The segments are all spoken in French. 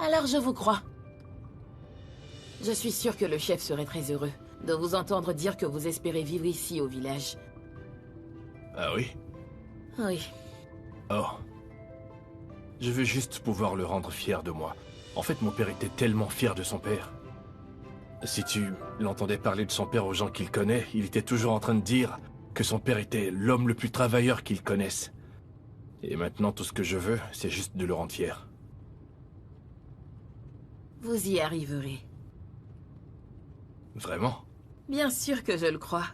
Alors je vous crois. Je suis sûre que le chef serait très heureux de vous entendre dire que vous espérez vivre ici au village. Ah oui? Oui. Oh. Je veux juste pouvoir le rendre fier de moi. En fait, mon père était tellement fier de son père. Si tu l'entendais parler de son père aux gens qu'il connaît, il était toujours en train de dire que son père était l'homme le plus travailleur qu'il connaisse. Et maintenant, tout ce que je veux, c'est juste de le rendre fier. Vous y arriverez. Vraiment? Bien sûr que je le crois.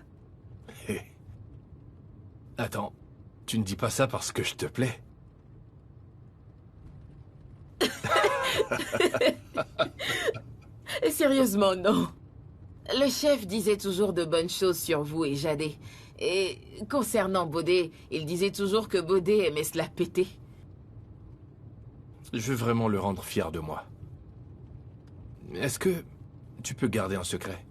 Hé. Attends, tu ne dis pas ça parce que je te plais? Sérieusement, non. Le chef disait toujours de bonnes choses sur vous et Jadé. Et concernant Baudet, il disait toujours que Baudet aimait se la péter. Je veux vraiment le rendre fier de moi. Est-ce que tu peux garder un secret?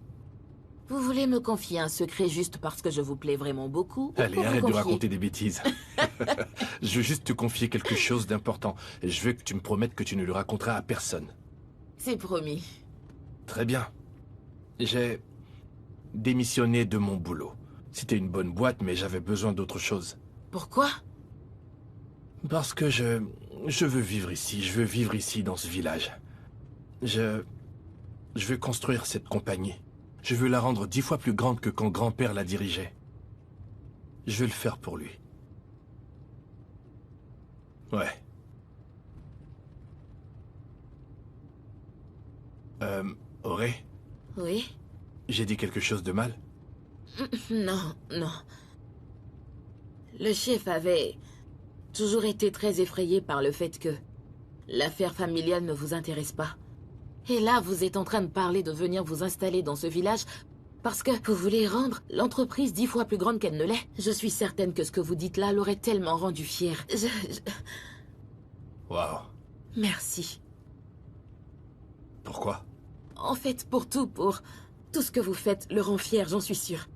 Vous voulez me confier un secret juste parce que je vous plais vraiment beaucoup? Ou Allez, pour vous arrête de confier raconter des bêtises. Je veux juste te confier quelque chose d'important. Et je veux que tu me promettes que tu ne le raconteras à personne. C'est promis. Très bien. J'ai démissionné de mon boulot. C'était une bonne boîte, mais j'avais besoin d'autre chose. Pourquoi? Parce que je veux vivre ici. Je veux vivre ici, dans ce village. Je veux construire cette compagnie. Je veux la rendre 10 fois plus grande que quand grand-père la dirigeait. Je veux le faire pour lui. Ouais. Auré, Oui? j'ai dit quelque chose de mal? Non, non. Le chef avait toujours été très effrayé par le fait que l'affaire familiale ne vous intéresse pas. Et là, vous êtes en train de parler de venir vous installer dans ce village parce que vous voulez rendre l'entreprise 10 fois plus grande qu'elle ne l'est. Je suis certaine que ce que vous dites là l'aurait tellement rendu fier. Waouh. Merci. Pourquoi? En fait, pour tout ce que vous faites le rend fier, j'en suis sûre.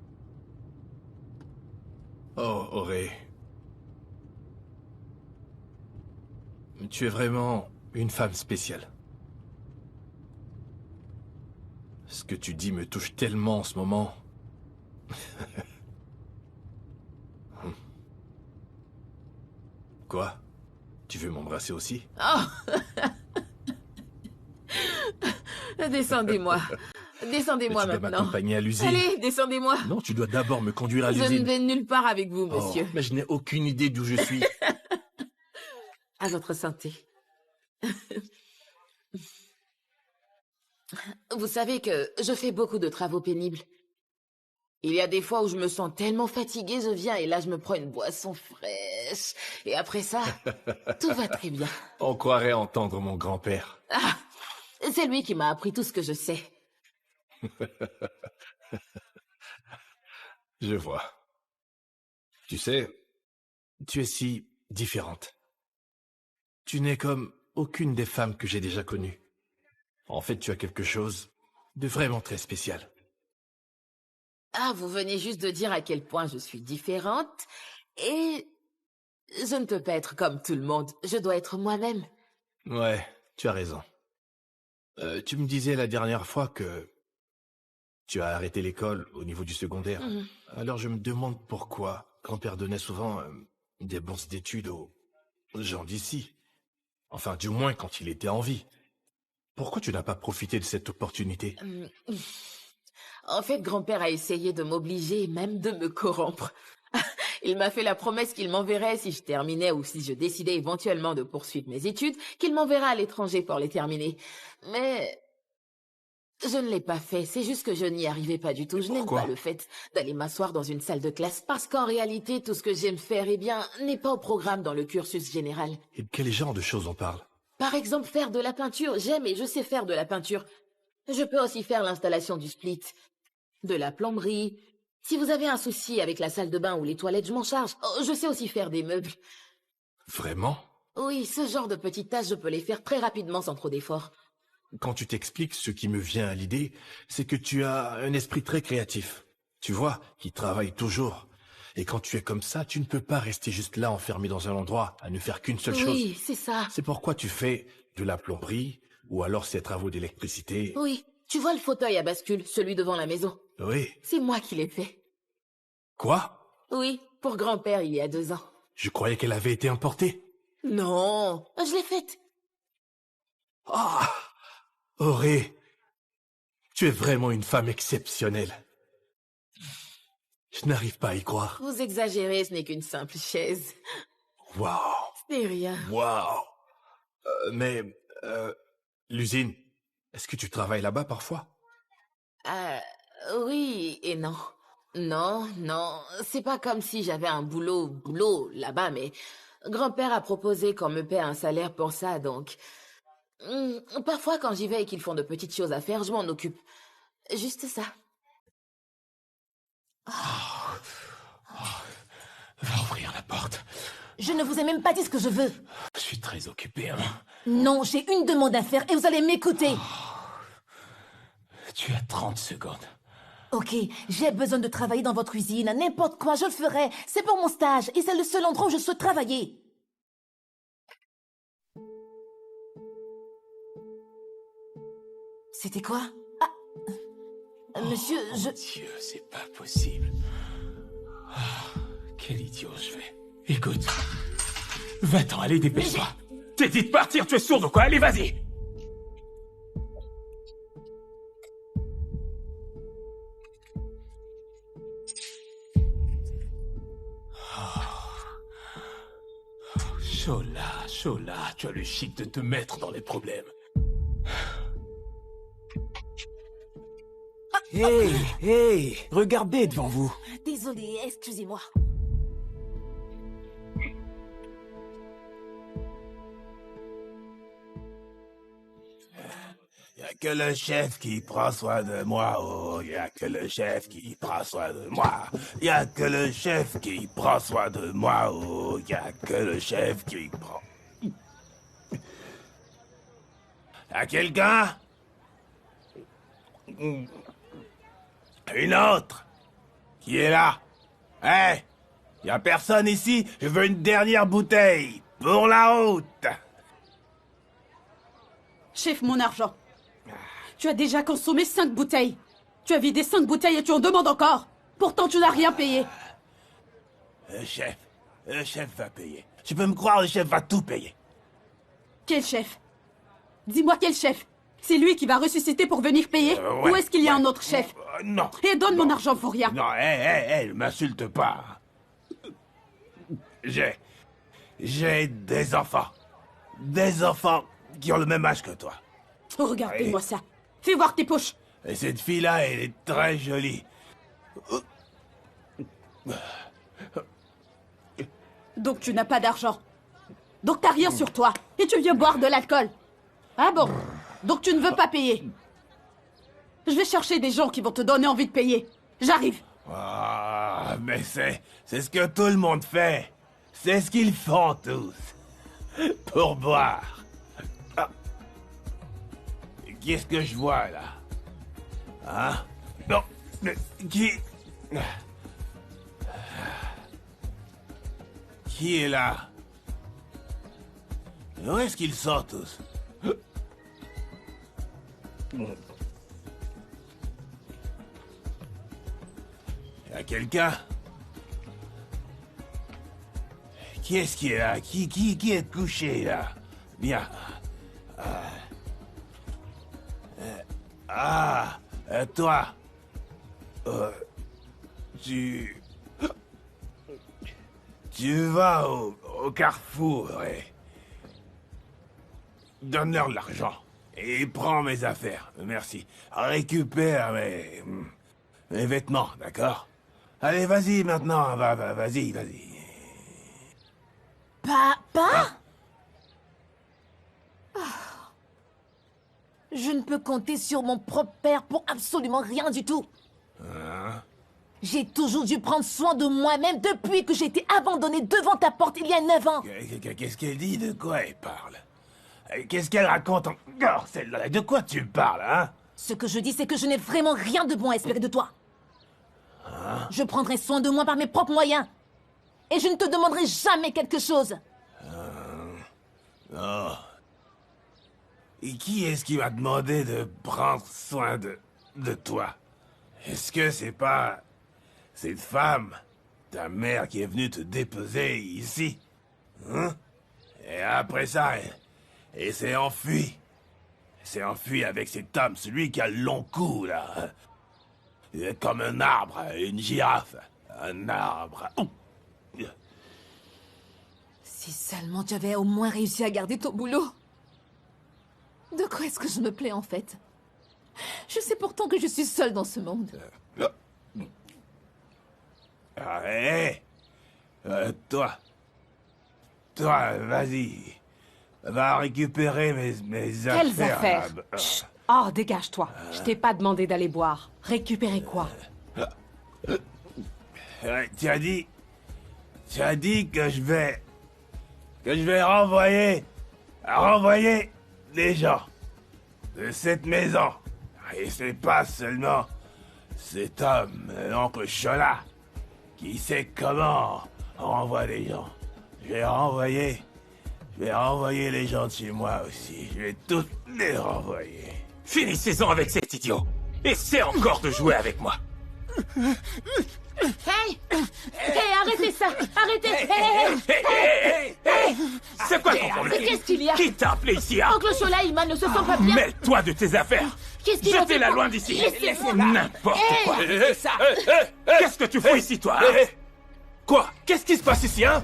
Oh, Auré. Tu es vraiment une femme spéciale. Ce que tu dis me touche tellement en ce moment. Quoi? Tu veux m'embrasser aussi? Oh! Descendez-moi. Descendez-moi Tu dois maintenant. m'accompagner à l'usine. Allez, descendez-moi. Non, tu dois d'abord me conduire à Je ne l'usine. vais nulle part avec vous, Oh, monsieur. mais je n'ai aucune idée d'où je suis. À votre santé. Vous savez que je fais beaucoup de travaux pénibles. Il y a des fois où je me sens tellement fatiguée, je viens et là je me prends une boisson fraîche. Et après ça, tout va très bien. On croirait entendre mon grand-père. Ah, c'est lui qui m'a appris tout ce que je sais. Je vois. Tu sais, tu es si différente. Tu n'es comme aucune des femmes que j'ai déjà connues. En fait, tu as quelque chose de vraiment très spécial. Ah, vous venez juste de dire à quel point je suis différente. Et je ne peux pas être comme tout le monde. Je dois être moi-même. Ouais, tu as raison. Tu me disais la dernière fois que tu as arrêté l'école au niveau du secondaire. Mhm. Alors je me demande pourquoi grand-père donnait souvent des bourses d'études aux gens d'ici. Enfin, du moins quand il était en vie. Pourquoi tu n'as pas profité de cette opportunité? En fait, grand-père a essayé de m'obliger, même de me corrompre. Il m'a fait la promesse qu'il m'enverrait si je terminais ou si je décidais éventuellement de poursuivre mes études, qu'il m'enverrait à l'étranger pour les terminer. Mais je ne l'ai pas fait, c'est juste que je n'y arrivais pas du tout. Je n'aime Pourquoi? pas le fait d'aller m'asseoir dans une salle de classe, parce qu'en réalité, tout ce que j'aime faire, eh bien, n'est pas au programme dans le cursus général. Et de quel genre de choses on parle? Par exemple, faire de la peinture, j'aime et je sais faire de la peinture. Je peux aussi faire l'installation du split, de la plomberie. Si vous avez un souci avec la salle de bain ou les toilettes, je m'en charge. Oh, je sais aussi faire des meubles. Vraiment? Oui, ce genre de petites tâches, je peux les faire très rapidement sans trop d'efforts. Quand tu t'expliques, ce qui me vient à l'idée, c'est que tu as un esprit très créatif. Tu vois, qui travaille toujours. Et quand tu es comme ça, tu ne peux pas rester juste là enfermé dans un endroit à ne faire qu'une seule chose. Oui, c'est ça. C'est pourquoi tu fais de la plomberie, Ou alors ces travaux d'électricité. Oui, tu vois le fauteuil à bascule, celui devant la maison. Oui. C'est moi qui l'ai fait. Quoi? Oui, pour grand-père il y a 2 ans. Je croyais qu'elle avait été importée. Non, je l'ai faite. Ah! Auré, tu es vraiment une femme exceptionnelle. Je n'arrive pas à y croire. Vous exagérez, ce n'est qu'une simple chaise. Waouh! Ce n'est rien. Waouh! Mais, l'usine, est-ce que tu travailles là-bas parfois? Oui et non. Non, c'est pas comme si j'avais un boulot là-bas, mais grand-père a proposé qu'on me paie un salaire pour ça, donc... Parfois, quand j'y vais et qu'ils font de petites choses à faire, je m'en occupe. Juste ça. Va ouvrir la porte. Je ne vous ai même pas dit ce que je veux. Je suis très occupé, hein. Non, j'ai une demande à faire et vous allez m'écouter. Tu as 30 secondes. Ok, j'ai besoin de travailler dans votre usine. N'importe quoi, je le ferai. C'est pour mon stage et c'est le seul endroit où je souhaite travailler. C'était quoi? Monsieur, Mon Dieu, c'est pas possible. Quel idiot je vais. Écoute, va-t'en, allez, dépêche-toi. T'es dit de partir, tu es sourd ou quoi? Allez, vas-y. Chola, tu as le chic de te mettre dans les problèmes. Hey, regardez devant vous. Désolée, excusez-moi. Y a que le chef qui prend soin de moi, oh, y a que le chef qui prend soin de moi. Y a que le chef qui prend soin de moi, oh, y a que le chef qui prend... Y'a quelqu'un? Une autre? Qui est là? Hey! Y a personne ici? Je veux une dernière bouteille! Pour la route! Chef, mon argent. Tu as déjà consommé 5 bouteilles. Tu as vidé 5 bouteilles et tu en demandes encore. Pourtant, tu n'as rien payé. Le chef va payer. Tu peux me croire, le chef va tout payer. Quel chef? Dis-moi quel chef? C'est lui qui va ressusciter pour venir payer? Ouais, Ou est-ce qu'il y a ouais. un autre chef? Non. Et donne mon argent pour rien. Non, hé, m'insulte pas. J'ai des enfants. Des enfants qui ont le même âge que toi. Regardez-moi ça. Fais voir tes poches. Et cette fille-là, elle est très jolie. Donc tu n'as pas d'argent. Donc t'as rien sur toi. Et tu viens boire de l'alcool. Ah bon? Donc tu ne veux pas payer. Je vais chercher des gens qui vont te donner envie de payer. J'arrive. Ah, mais c'est ce que tout le monde fait. C'est ce qu'ils font tous. Pour boire. Ah. Qu'est-ce que je vois, là? Hein? Non, mais qui... Qui est là? Où est-ce qu'ils sont tous? Y'a quelqu'un? Qui est-ce qui est là? Qui est couché là? Viens. Toi. Tu vas au carrefour et... Donne-leur de l'argent. Et prends mes affaires. Merci. Récupère mes vêtements, d'accord? Allez, vas-y maintenant. Vas-y. Papa? Je ne peux compter sur mon propre père pour absolument rien du tout. J'ai toujours dû prendre soin de moi-même depuis que j'ai été abandonnée devant ta porte il y a 9 ans. Qu'est-ce qu'elle dit? De quoi elle parle? Qu'est-ce qu'elle raconte encore, celle-là? De quoi tu parles, hein? Ce que je dis, c'est que je n'ai vraiment rien de bon à espérer de toi. Je prendrai soin de moi par mes propres moyens. Et je ne te demanderai jamais quelque chose. Oh. Et qui est-ce qui m'a demandé de prendre soin de toi? Est-ce que c'est pas cette femme, ta mère qui est venue te déposer ici? Hein? Et après ça, elle s'est enfuie. Elle s'est enfuie avec cet homme, celui qui a le long cou, là. Il est comme un arbre, une girafe. Un arbre. Oh. Si seulement tu avais au moins réussi à garder ton boulot. De quoi est-ce que je me plais en fait? Je sais pourtant que je suis seule dans ce monde. Ah, hé, toi, vas-y. Va récupérer mes Quelles affaires. affaires? Chut. Oh, dégage-toi. Je t'ai pas demandé d'aller boire. Récupérer quoi? Tu as dit que je vais renvoyer des gens de cette maison. Et c'est pas seulement cet homme, l'oncle Chola, qui sait comment on renvoie des gens. Je vais renvoyer les gens de chez moi aussi. Je vais tous les renvoyer. Finissez-en avec cet idiot. Essaie encore de jouer avec moi. Hey! Hey, arrêtez ça! Arrêtez! Hey! C'est quoi ton problème? Qu'est-ce qu'il y a? Qui t'a appelé ici, hein? Oncle Chola, Ima ne se sent pas bien! Mêle-toi de tes affaires. Qu'est-ce qu'il a fait? Jetez-la loin d'ici. Laissez-moi. N'importe quoi. Qu'est-ce que tu fous ici, toi, hein? Quoi? Qu'est-ce qui se passe ici, hein?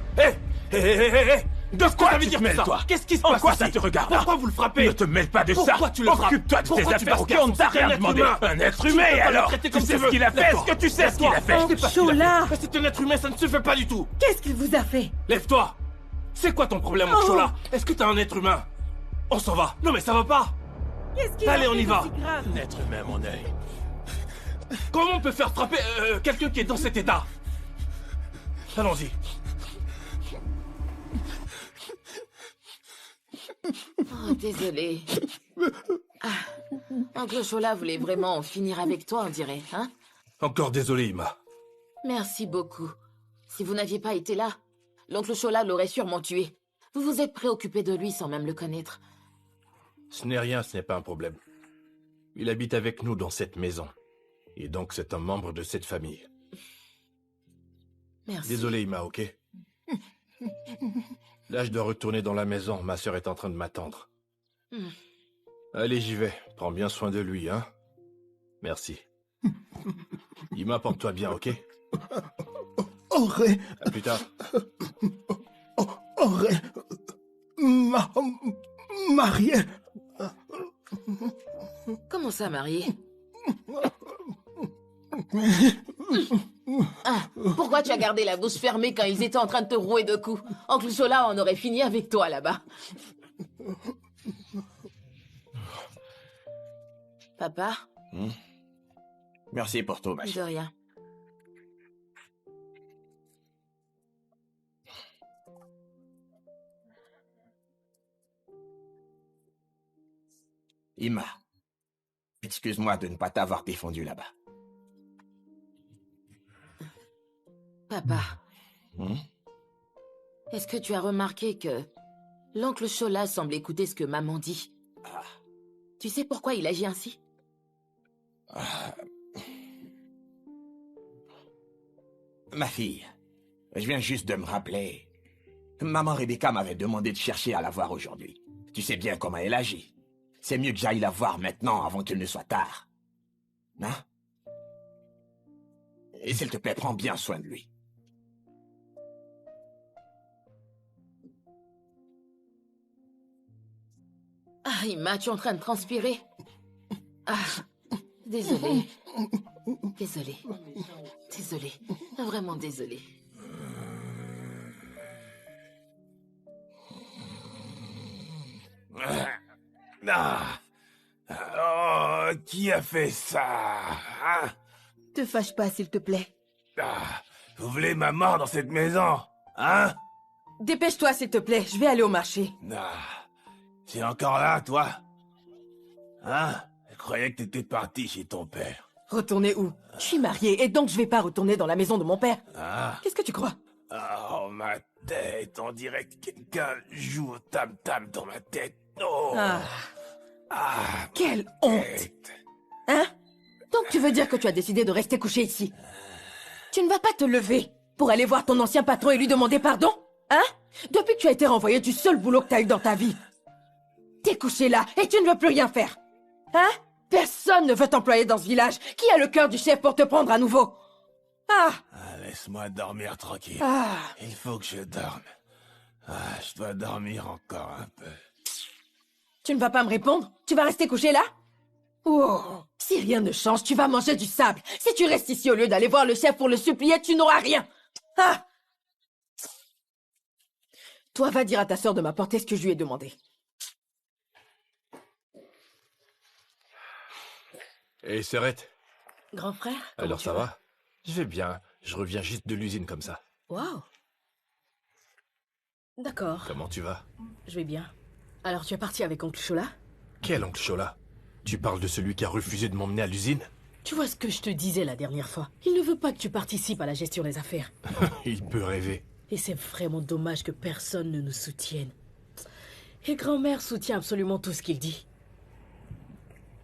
De quoi ça veut tu dire te mêles, ça? toi? Qu'est-ce qui se En passe quoi ici? ça te regarde? Pourquoi vous le frappez? Ne te mêle pas de ça. Pourquoi tu le frappes? Occupe-toi de tes Pourquoi tu affaires, vas car on ne t'a c'est rien un être demandé. humain. Un être Tu ne humain, peux et pas le alors? traiter Tu comme sais tu ce veux. qu'il a fait? Lève-toi. Est-ce que tu sais ce qu'il a fait? Je sais pas ce qu'il a Chola. fait. Mais c'est un être humain, ça ne se fait pas du tout. Qu'est-ce qu'il vous a fait? Lève-toi. C'est quoi ton problème, mon Chola? Est-ce que t'es un être humain? On s'en va. Non mais ça va pas. Qu'est-ce qu'il Allez, a on fait y de va. si grave? Un être humain, mon œil. Comment on peut faire frapper quelqu'un qui est dans cet état? Allons-y. Oh, désolé. Oncle Chola voulait vraiment en finir avec toi, on dirait, hein? Encore désolé, Ima. Merci beaucoup. Si vous n'aviez pas été là, l'oncle Chola l'aurait sûrement tué. Vous vous êtes préoccupé de lui sans même le connaître. Ce n'est rien, ce n'est pas un problème. Il habite avec nous dans cette maison. Et donc c'est un membre de cette famille. Merci. Désolé, Ima, ok? Là, je dois retourner dans la maison. Ma sœur est en train de m'attendre. Allez, j'y vais. Prends bien soin de lui, hein? Merci. Ima, porte-toi bien, ok? Aurait, À plus tard. aurait, marié. Comment ça, marié? Ah, pourquoi tu as gardé la bouche fermée quand ils étaient en train de te rouer de coups? Oncle Chola en aurait fini avec toi là-bas. Papa? Merci pour tout, ma De chérie. rien. Ima, excuse-moi de ne pas t'avoir défendu là-bas. Papa, Hmm? est-ce que tu as remarqué que l'oncle Chola semble écouter ce que maman dit? Tu sais pourquoi il agit ainsi? Ma fille, je viens juste de me rappeler. Maman Rebecca m'avait demandé de chercher à la voir aujourd'hui. Tu sais bien comment elle agit. C'est mieux que j'aille la voir maintenant avant qu'il ne soit tard. Hein? Et s'il te plaît, prends bien soin de lui. Ah, Ima, tu es en train de transpirer? Ah, désolé. Désolé. Désolé. Vraiment désolé. Ah. Oh, qui a fait ça? Hein? Te fâche pas, s'il te plaît. Ah, vous voulez ma mort dans cette maison? Hein? Dépêche-toi, s'il te plaît. Je vais aller au marché. Ah, c'est encore là, toi? Hein? Je croyais que t'étais parti chez ton père. Retourner où? Je suis mariée et donc je vais pas retourner dans la maison de mon père. Ah. Qu'est-ce que tu crois? Oh, ma tête, on dirait que quelqu'un joue au tam-tam dans ma tête. Oh. Ah. Quelle honte! Hein? Donc tu veux dire que tu as décidé de rester couché ici? Tu ne vas pas te lever pour aller voir ton ancien patron et lui demander pardon? Hein? Depuis que tu as été renvoyé du seul boulot que tu as eu dans ta vie. T'es couché là et tu ne veux plus rien faire. Hein? Personne ne veut t'employer dans ce village. Qui a le cœur du chef pour te prendre à nouveau? Laisse-moi dormir tranquille. Ah. Il faut que je dorme. Je dois dormir encore un peu. Tu ne vas pas me répondre? Tu vas rester couché là? Oh, si rien ne change, tu vas manger du sable. Si tu restes ici au lieu d'aller voir le chef pour le supplier, tu n'auras rien. Ah! Toi, va dire à ta sœur de m'apporter ce que je lui ai demandé. Et Serrette? Grand frère? Alors ça va? Je vais bien. Je reviens juste de l'usine comme ça. Waouh. D'accord. Comment tu vas? Je vais bien. Alors tu es parti avec oncle Chola? Quel oncle Chola? Tu parles de celui qui a refusé de m'emmener à l'usine? Tu vois ce que je te disais la dernière fois. Il ne veut pas que tu participes à la gestion des affaires. Il peut rêver. Et c'est vraiment dommage que personne ne nous soutienne. Et grand-mère soutient absolument tout ce qu'il dit.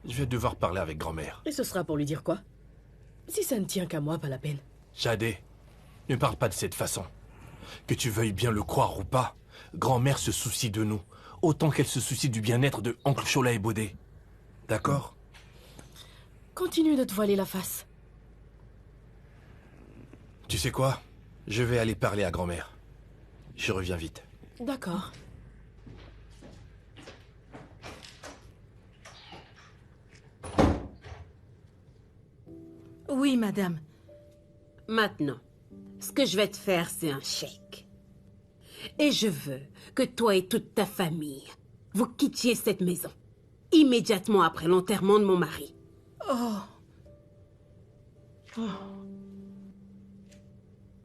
Je vais devoir parler avec grand-mère. Et ce sera pour lui dire quoi? Si ça ne tient qu'à moi, pas la peine. Jadé, ne parle pas de cette façon. Que tu veuilles bien le croire ou pas, grand-mère se soucie de nous, autant qu'elle se soucie du bien-être de oncle Chola et Baudet. D'accord? Continue de te voiler la face. Tu sais quoi? Je vais aller parler à grand-mère. Je reviens vite. D'accord. Oui, madame. Maintenant, ce que je vais te faire, c'est un chèque. Et je veux que toi et toute ta famille, vous quittiez cette maison. Immédiatement après l'enterrement de mon mari.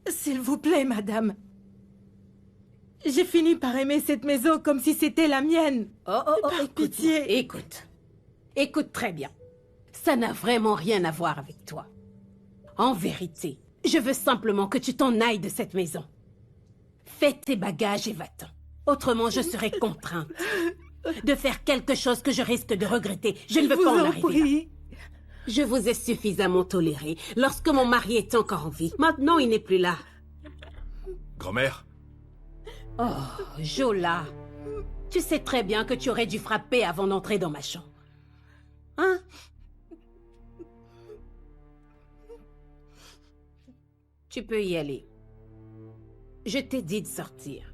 S'il vous plaît, madame. J'ai fini par aimer cette maison comme si c'était la mienne. Écoute, pitié. Écoute très bien. Ça n'a vraiment rien à voir avec toi. En vérité, je veux simplement que tu t'en ailles de cette maison. Fais tes bagages et va-t'en. Autrement, je serai contrainte de faire quelque chose que je risque de regretter. Je ne veux pas en arriver là. Je vous ai suffisamment toléré lorsque mon mari était encore en vie. Maintenant, il n'est plus là. Grand-mère? Oh, Jola. Tu sais très bien que tu aurais dû frapper avant d'entrer dans ma chambre. Hein? Tu peux y aller. Je t'ai dit de sortir.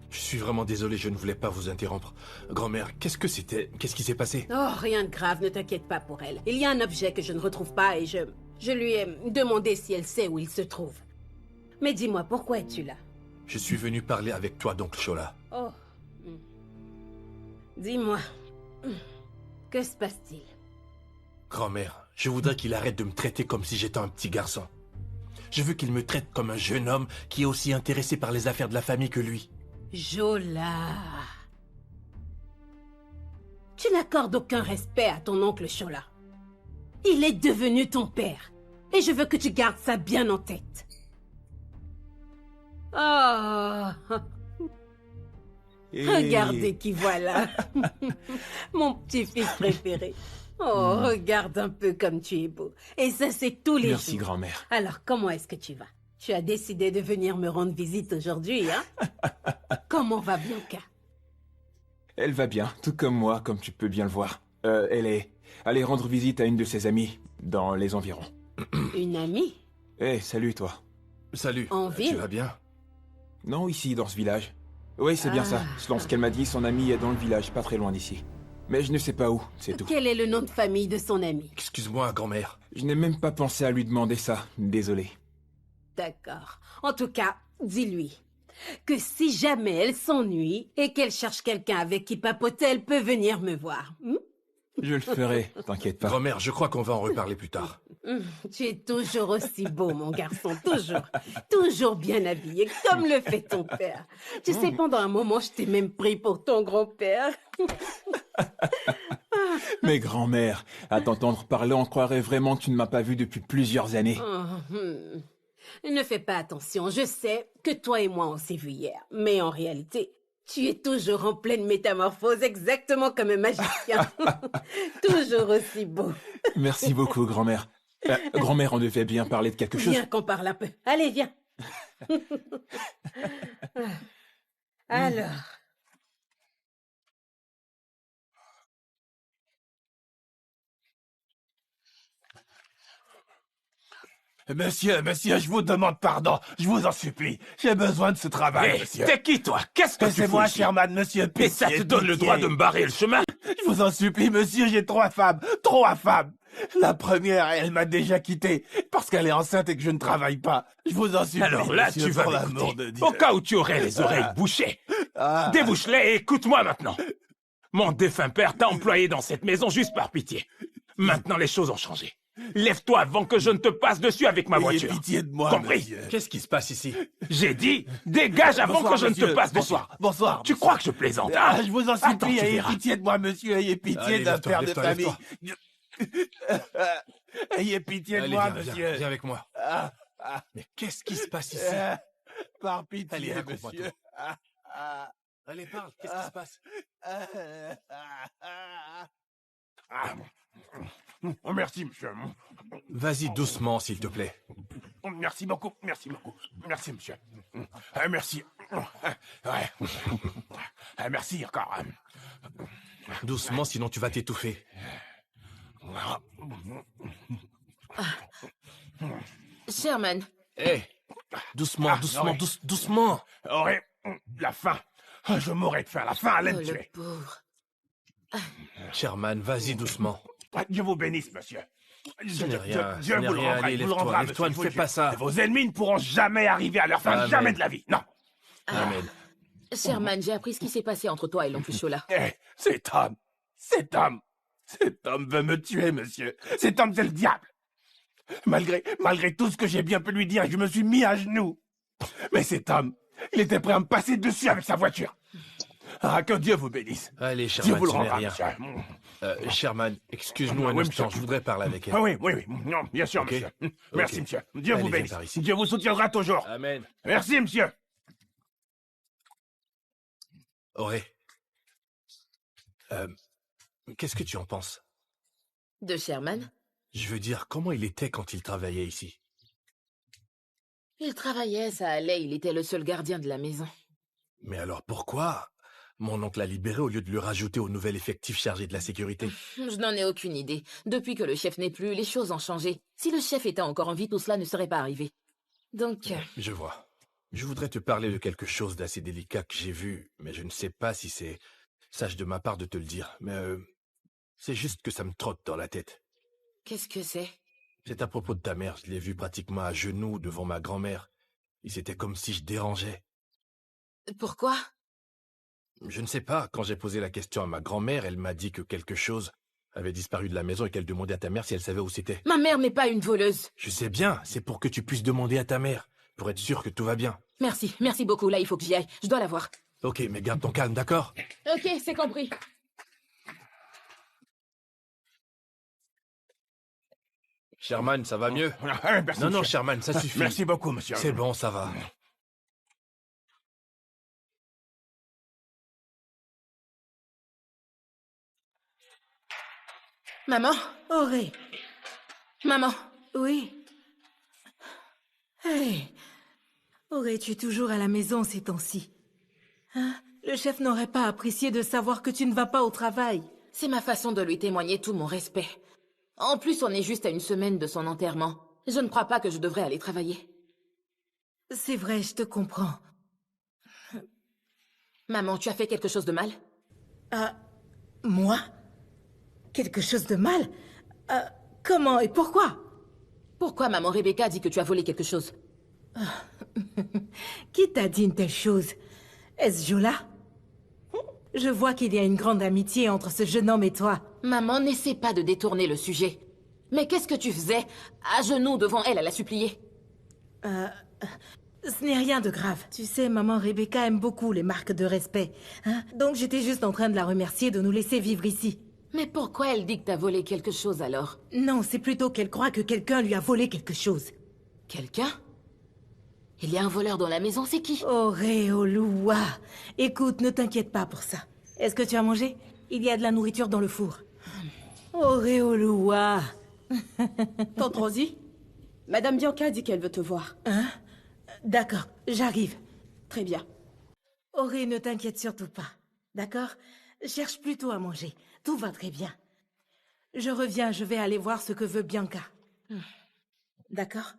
Je suis vraiment désolé, je ne voulais pas vous interrompre. Grand-mère, qu'est-ce que c'était? Qu'est-ce qui s'est passé? Oh, rien de grave, ne t'inquiète pas pour elle. Il y a un objet que je ne retrouve pas et je lui ai demandé si elle sait où il se trouve. Mais dis-moi, pourquoi es-tu là? Je suis venu parler avec toi, d'oncle Chola. Oh. Dis-moi, que se passe-t-il? Grand-mère, je voudrais qu'il arrête de me traiter comme si j'étais un petit garçon. Je veux qu'il me traite comme un jeune homme qui est aussi intéressé par les affaires de la famille que lui. Jola. Tu n'accordes aucun respect à ton oncle Chola. Il est devenu ton père. Et je veux que tu gardes ça bien en tête. Oh. Regardez qui voilà. Mon petit-fils préféré. Oh, regarde un peu comme tu es beau. Et ça, c'est tous les jours. Merci, grand-mère. Alors, comment est-ce que tu vas? Tu as décidé de venir me rendre visite aujourd'hui, hein? Comment va Bianca? Elle va bien, tout comme moi, comme tu peux bien le voir. Elle est allée rendre visite à une de ses amies, dans les environs. Une amie? Salut, toi. Salut. En ville? Tu vas bien? Non, ici, dans ce village. Oui, c'est bien ça. Selon ce qu'elle m'a dit, son amie est dans le village, pas très loin d'ici. Mais je ne sais pas où, c'est tout. Quel est le nom de famille de son amie? Excuse-moi, grand-mère. Je n'ai même pas pensé à lui demander ça, désolé. D'accord. En tout cas, dis-lui que si jamais elle s'ennuie et qu'elle cherche quelqu'un avec qui papoter, elle peut venir me voir. Je le ferai, t'inquiète pas. Grand-mère, je crois qu'on va en reparler plus tard. Tu es toujours aussi beau, mon garçon, toujours. Toujours bien habillé, comme le fait ton père. Tu sais, pendant un moment, je t'ai même pris pour ton grand-père. Mais grand-mère, à t'entendre parler, on croirait vraiment que tu ne m'as pas vu depuis plusieurs années. Ne fais pas attention, je sais que toi et moi on s'est vus hier. Mais en réalité, Tu es toujours en pleine métamorphose, exactement comme un magicien. Toujours aussi beau. Merci beaucoup, grand-mère. Grand-mère, on devait bien parler de quelque chose. Viens qu'on parle un peu. Allez, viens. Alors... Monsieur, je vous demande pardon. Je vous en supplie. J'ai besoin de ce travail, monsieur. T'es qui, toi? Qu'est-ce que tu fais? C'est moi, Sherman, monsieur. Pitié, Et ça te donne le droit de me barrer le chemin? Je vous en supplie, monsieur, j'ai 3 femmes. 3 femmes. La première, elle m'a déjà quitté parce qu'elle est enceinte et que je ne travaille pas. Je vous en supplie. Alors là, monsieur, tu vas pour l'amour de m'écouter. Dieu. Au cas où tu aurais les oreilles bouchées. Débouche-les et écoute-moi maintenant. Mon défunt père t'a employé dans cette maison juste par pitié. Maintenant, les choses ont changé. Lève-toi avant que je ne te passe dessus avec ma voiture. Ayez pitié de moi, Compris? monsieur. Qu'est-ce qui se passe ici? J'ai dit, dégage avant Bonsoir, que je ne te monsieur. passe dessus. Bonsoir. Tu crois que je plaisante, hein? Je vous en Attends, supplie, tu ayez verras. pitié de moi, monsieur. Ayez pitié Allez, d'un lève-toi, père de lève-toi, famille. lève-toi. Ayez pitié de Allez, moi, viens, monsieur. viens avec moi. Mais qu'est-ce qui se passe ici? Par pitié, Allez, raconte-moi monsieur. Allez, parle, qu'est-ce qui se passe? Oh, merci, monsieur. Vas-y doucement, s'il te plaît. Merci beaucoup. Merci, monsieur. Merci. Ouais. Merci encore. Doucement, sinon tu vas t'étouffer. Sherman, Hé, doucement, ouais. doucement. Ouais, la faim. Je mourrais de faim. La faim allait me le tuer. pauvre. Sherman, vas-y doucement. Dieu vous bénisse, monsieur. Ce n'est rien, Dieu ce n'est vous le rien. rendra. Allez, il vous le lève-toi, rendra, lève-toi, monsieur, ne je fais vous le pas ça. jure. Vos ennemis ne pourront jamais arriver à leur fin, Amen. jamais de la vie. Non. Amen. Sherman, j'ai appris ce qui s'est passé entre toi et l'oncle Chola. Cet homme veut me tuer, monsieur. Cet homme, c'est le diable. Malgré tout ce que j'ai bien pu lui dire, je me suis mis à genoux. Mais cet homme, il était prêt à me passer dessus avec sa voiture. Ah, que Dieu vous bénisse. Allez, Dieu Sherman, vous le ce n'est rendra, rien. monsieur. Sherman, excuse-nous un Oui, instant, monsieur. je voudrais parler avec elle. Ah oui. Non, bien sûr, Ok. monsieur. Merci, Ok. monsieur. Dieu Allez, vous viens bénisse. par ici. Dieu vous soutiendra toujours. Amen. Merci, monsieur. Auré. Qu'est-ce que tu en penses? De Sherman? Je veux dire, comment il était quand il travaillait ici? Il travaillait, ça allait, il était le seul gardien de la maison. Mais alors pourquoi mon oncle l'a libéré au lieu de le rajouter au nouvel effectif chargé de la sécurité? Je n'en ai aucune idée. Depuis que le chef n'est plus, les choses ont changé. Si le chef était encore en vie, tout cela ne serait pas arrivé. Donc... Je vois. Je voudrais te parler de quelque chose d'assez délicat que j'ai vu, mais je ne sais pas si c'est sage de ma part de te le dire. Mais c'est juste que ça me trotte dans la tête. Qu'est-ce que c'est? C'est à propos de ta mère. Je l'ai vue pratiquement à genoux devant ma grand-mère. Et c'était comme si je dérangeais. Pourquoi? Je ne sais pas. Quand j'ai posé la question à ma grand-mère, elle m'a dit que quelque chose avait disparu de la maison et qu'elle demandait à ta mère si elle savait où c'était. Ma mère n'est pas une voleuse. Je sais bien. C'est pour que tu puisses demander à ta mère, pour être sûr que tout va bien. Merci beaucoup. Là, il faut que j'y aille. Je dois la voir. Ok, mais garde ton calme, d'accord? Ok, c'est compris. Sherman, ça va mieux? Merci, Non, monsieur. Sherman, ça suffit. Merci beaucoup, monsieur. C'est bon, ça va. Maman? Auré, Maman? oui. Hey, Auré, tu es toujours à la maison ces temps-ci. Hein? Le chef n'aurait pas apprécié de savoir que tu ne vas pas au travail. C'est ma façon de lui témoigner tout mon respect. En plus, on est juste à une semaine de son enterrement. Je ne crois pas que je devrais aller travailler. C'est vrai, je te comprends. Maman, tu as fait quelque chose de mal? Moi? Quelque chose de mal? Comment et pourquoi? Pourquoi maman Rebecca dit que tu as volé quelque chose? Qui t'a dit une telle chose? Est-ce Jola? Je vois qu'il y a une grande amitié entre ce jeune homme et toi. Maman, n'essaie pas de détourner le sujet. Mais qu'est-ce que tu faisais? À genoux devant elle, à la supplier. Ce n'est rien de grave. Tu sais, maman Rebecca aime beaucoup les marques de respect. Hein? Donc j'étais juste en train de la remercier de nous laisser vivre ici. Mais pourquoi elle dit que t'as volé quelque chose alors? Non, c'est plutôt qu'elle croit que quelqu'un lui a volé quelque chose. Quelqu'un? Il y a un voleur dans la maison, c'est qui? Auréolua. Écoute, ne t'inquiète pas pour ça. Est-ce que tu as mangé? Il y a de la nourriture dans le four. Auréolua. Tante Rosie, Madame Bianca dit qu'elle veut te voir. Hein? D'accord, j'arrive. Très bien. Auré, ne t'inquiète surtout pas. D'accord? Cherche plutôt à manger. Tout va très bien. Je reviens, je vais aller voir ce que veut Bianca. D'accord?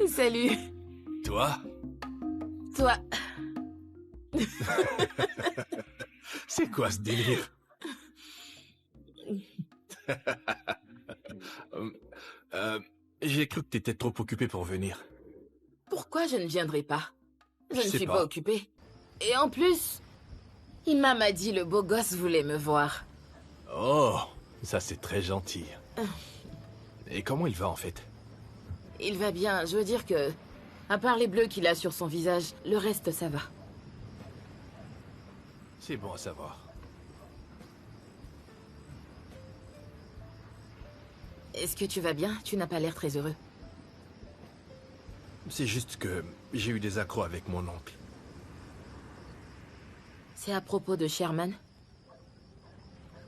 Salut. Toi? Toi. C'est quoi ce délire? J'ai cru que t'étais trop occupé pour venir. Pourquoi je ne viendrai pas? Je ne sais suis pas. pas occupée. Et en plus, Imam m'a dit le beau gosse voulait me voir. Oh, ça c'est très gentil. Et comment il va en fait? Il va bien, je veux dire que, à part les bleus qu'il a sur son visage, le reste ça va. C'est bon à savoir. Est-ce que tu vas bien? Tu n'as pas l'air très heureux. C'est juste que j'ai eu des accros avec mon oncle. C'est à propos de Sherman?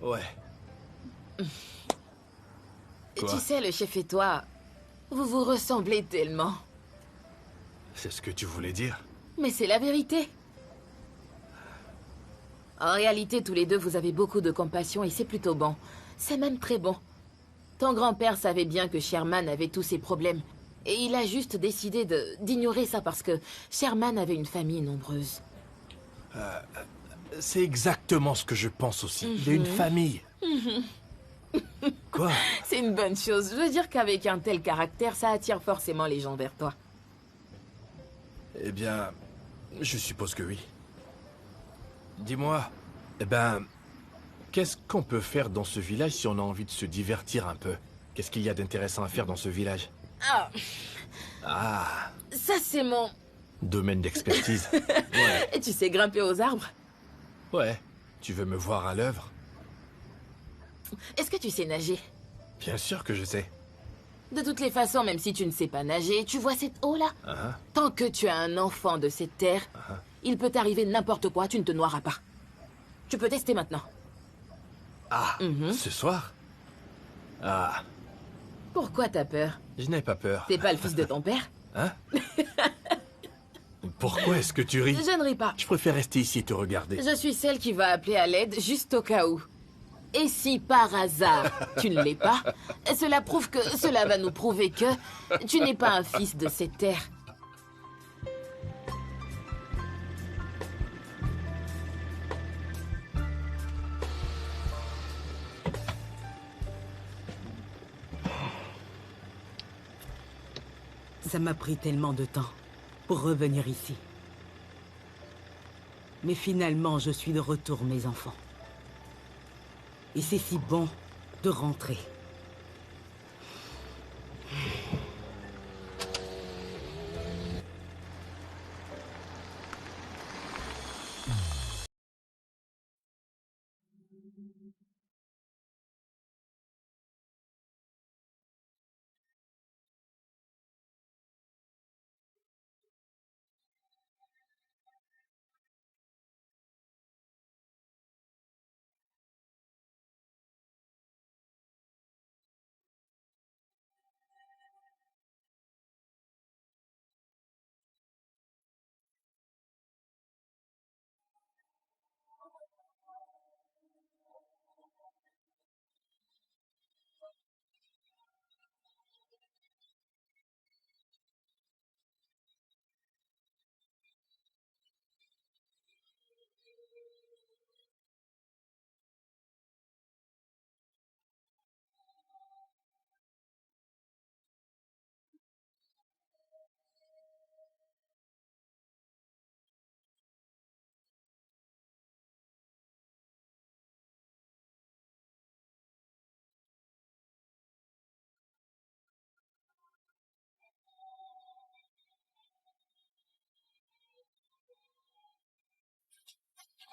Ouais. Quoi? Tu sais, le chef et toi, vous vous ressemblez tellement. C'est ce que tu voulais dire? Mais c'est la vérité. En réalité, tous les deux, vous avez beaucoup de compassion et c'est plutôt bon. C'est même très bon. Ton grand-père savait bien que Sherman avait tous ses problèmes. Et il a juste décidé d'ignorer ça parce que Sherman avait une famille nombreuse. C'est exactement ce que je pense aussi. Il a une famille. Quoi? C'est une bonne chose. Je veux dire qu'avec un tel caractère, ça attire forcément les gens vers toi. Eh bien, je suppose que oui. Dis-moi, eh ben, qu'est-ce qu'on peut faire dans ce village si on a envie de se divertir un peu? Qu'est-ce qu'il y a d'intéressant à faire dans ce village? Ah, Ah, ça c'est mon... domaine d'expertise. Ouais, Et tu sais grimper aux arbres? ouais. Tu veux me voir à l'œuvre? Est-ce que tu sais nager? Bien sûr que je sais. De toutes les façons, même si tu ne sais pas nager, tu vois cette eau-là? Ah, Tant que tu as un enfant de cette terre, il peut t'arriver n'importe quoi, tu ne te noieras pas. Tu peux tester maintenant. ah, ce soir? Ah, Pourquoi t'as peur? je n'ai pas peur. T'es pas le fils de ton père? Hein? Pourquoi est-ce que tu ris? Je ne ris pas. Je préfère rester ici et te regarder. Je suis celle qui va appeler à l'aide juste au cas où. Et si par hasard tu ne l'es pas, cela prouve que cela va nous prouver que tu n'es pas un fils de cette terre. Ça m'a pris tellement de temps pour revenir ici. Mais finalement, je suis de retour, mes enfants. Et c'est si bon de rentrer.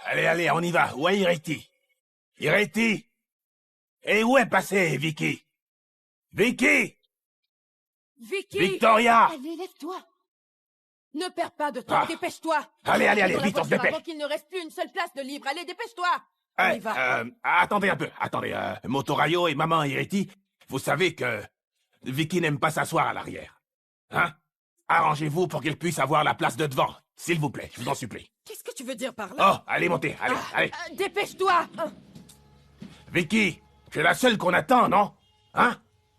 Allez, allez, on y va. Où est Ireti? Ireti? Et où est passée Vicky? Vicky? Vicky! Victoria! Allez, lève-toi! Ne perds pas de temps, dépêche-toi! Allez, allez, allez, vite, on se dépêche! Avant qu'il ne reste plus une seule place de libre, allez, dépêche-toi! On y va. Attendez un peu, attendez. Motorayo et maman Ireti, vous savez que Vicky n'aime pas s'asseoir à l'arrière. Hein? Arrangez-vous pour qu'elle puisse avoir la place de devant, s'il vous plaît, je vous en supplie. Qu'est-ce que tu veux dire par là? Oh, allez, montez, allez, allez. Dépêche-toi! Vicky, tu es la seule qu'on attend, non? Hein?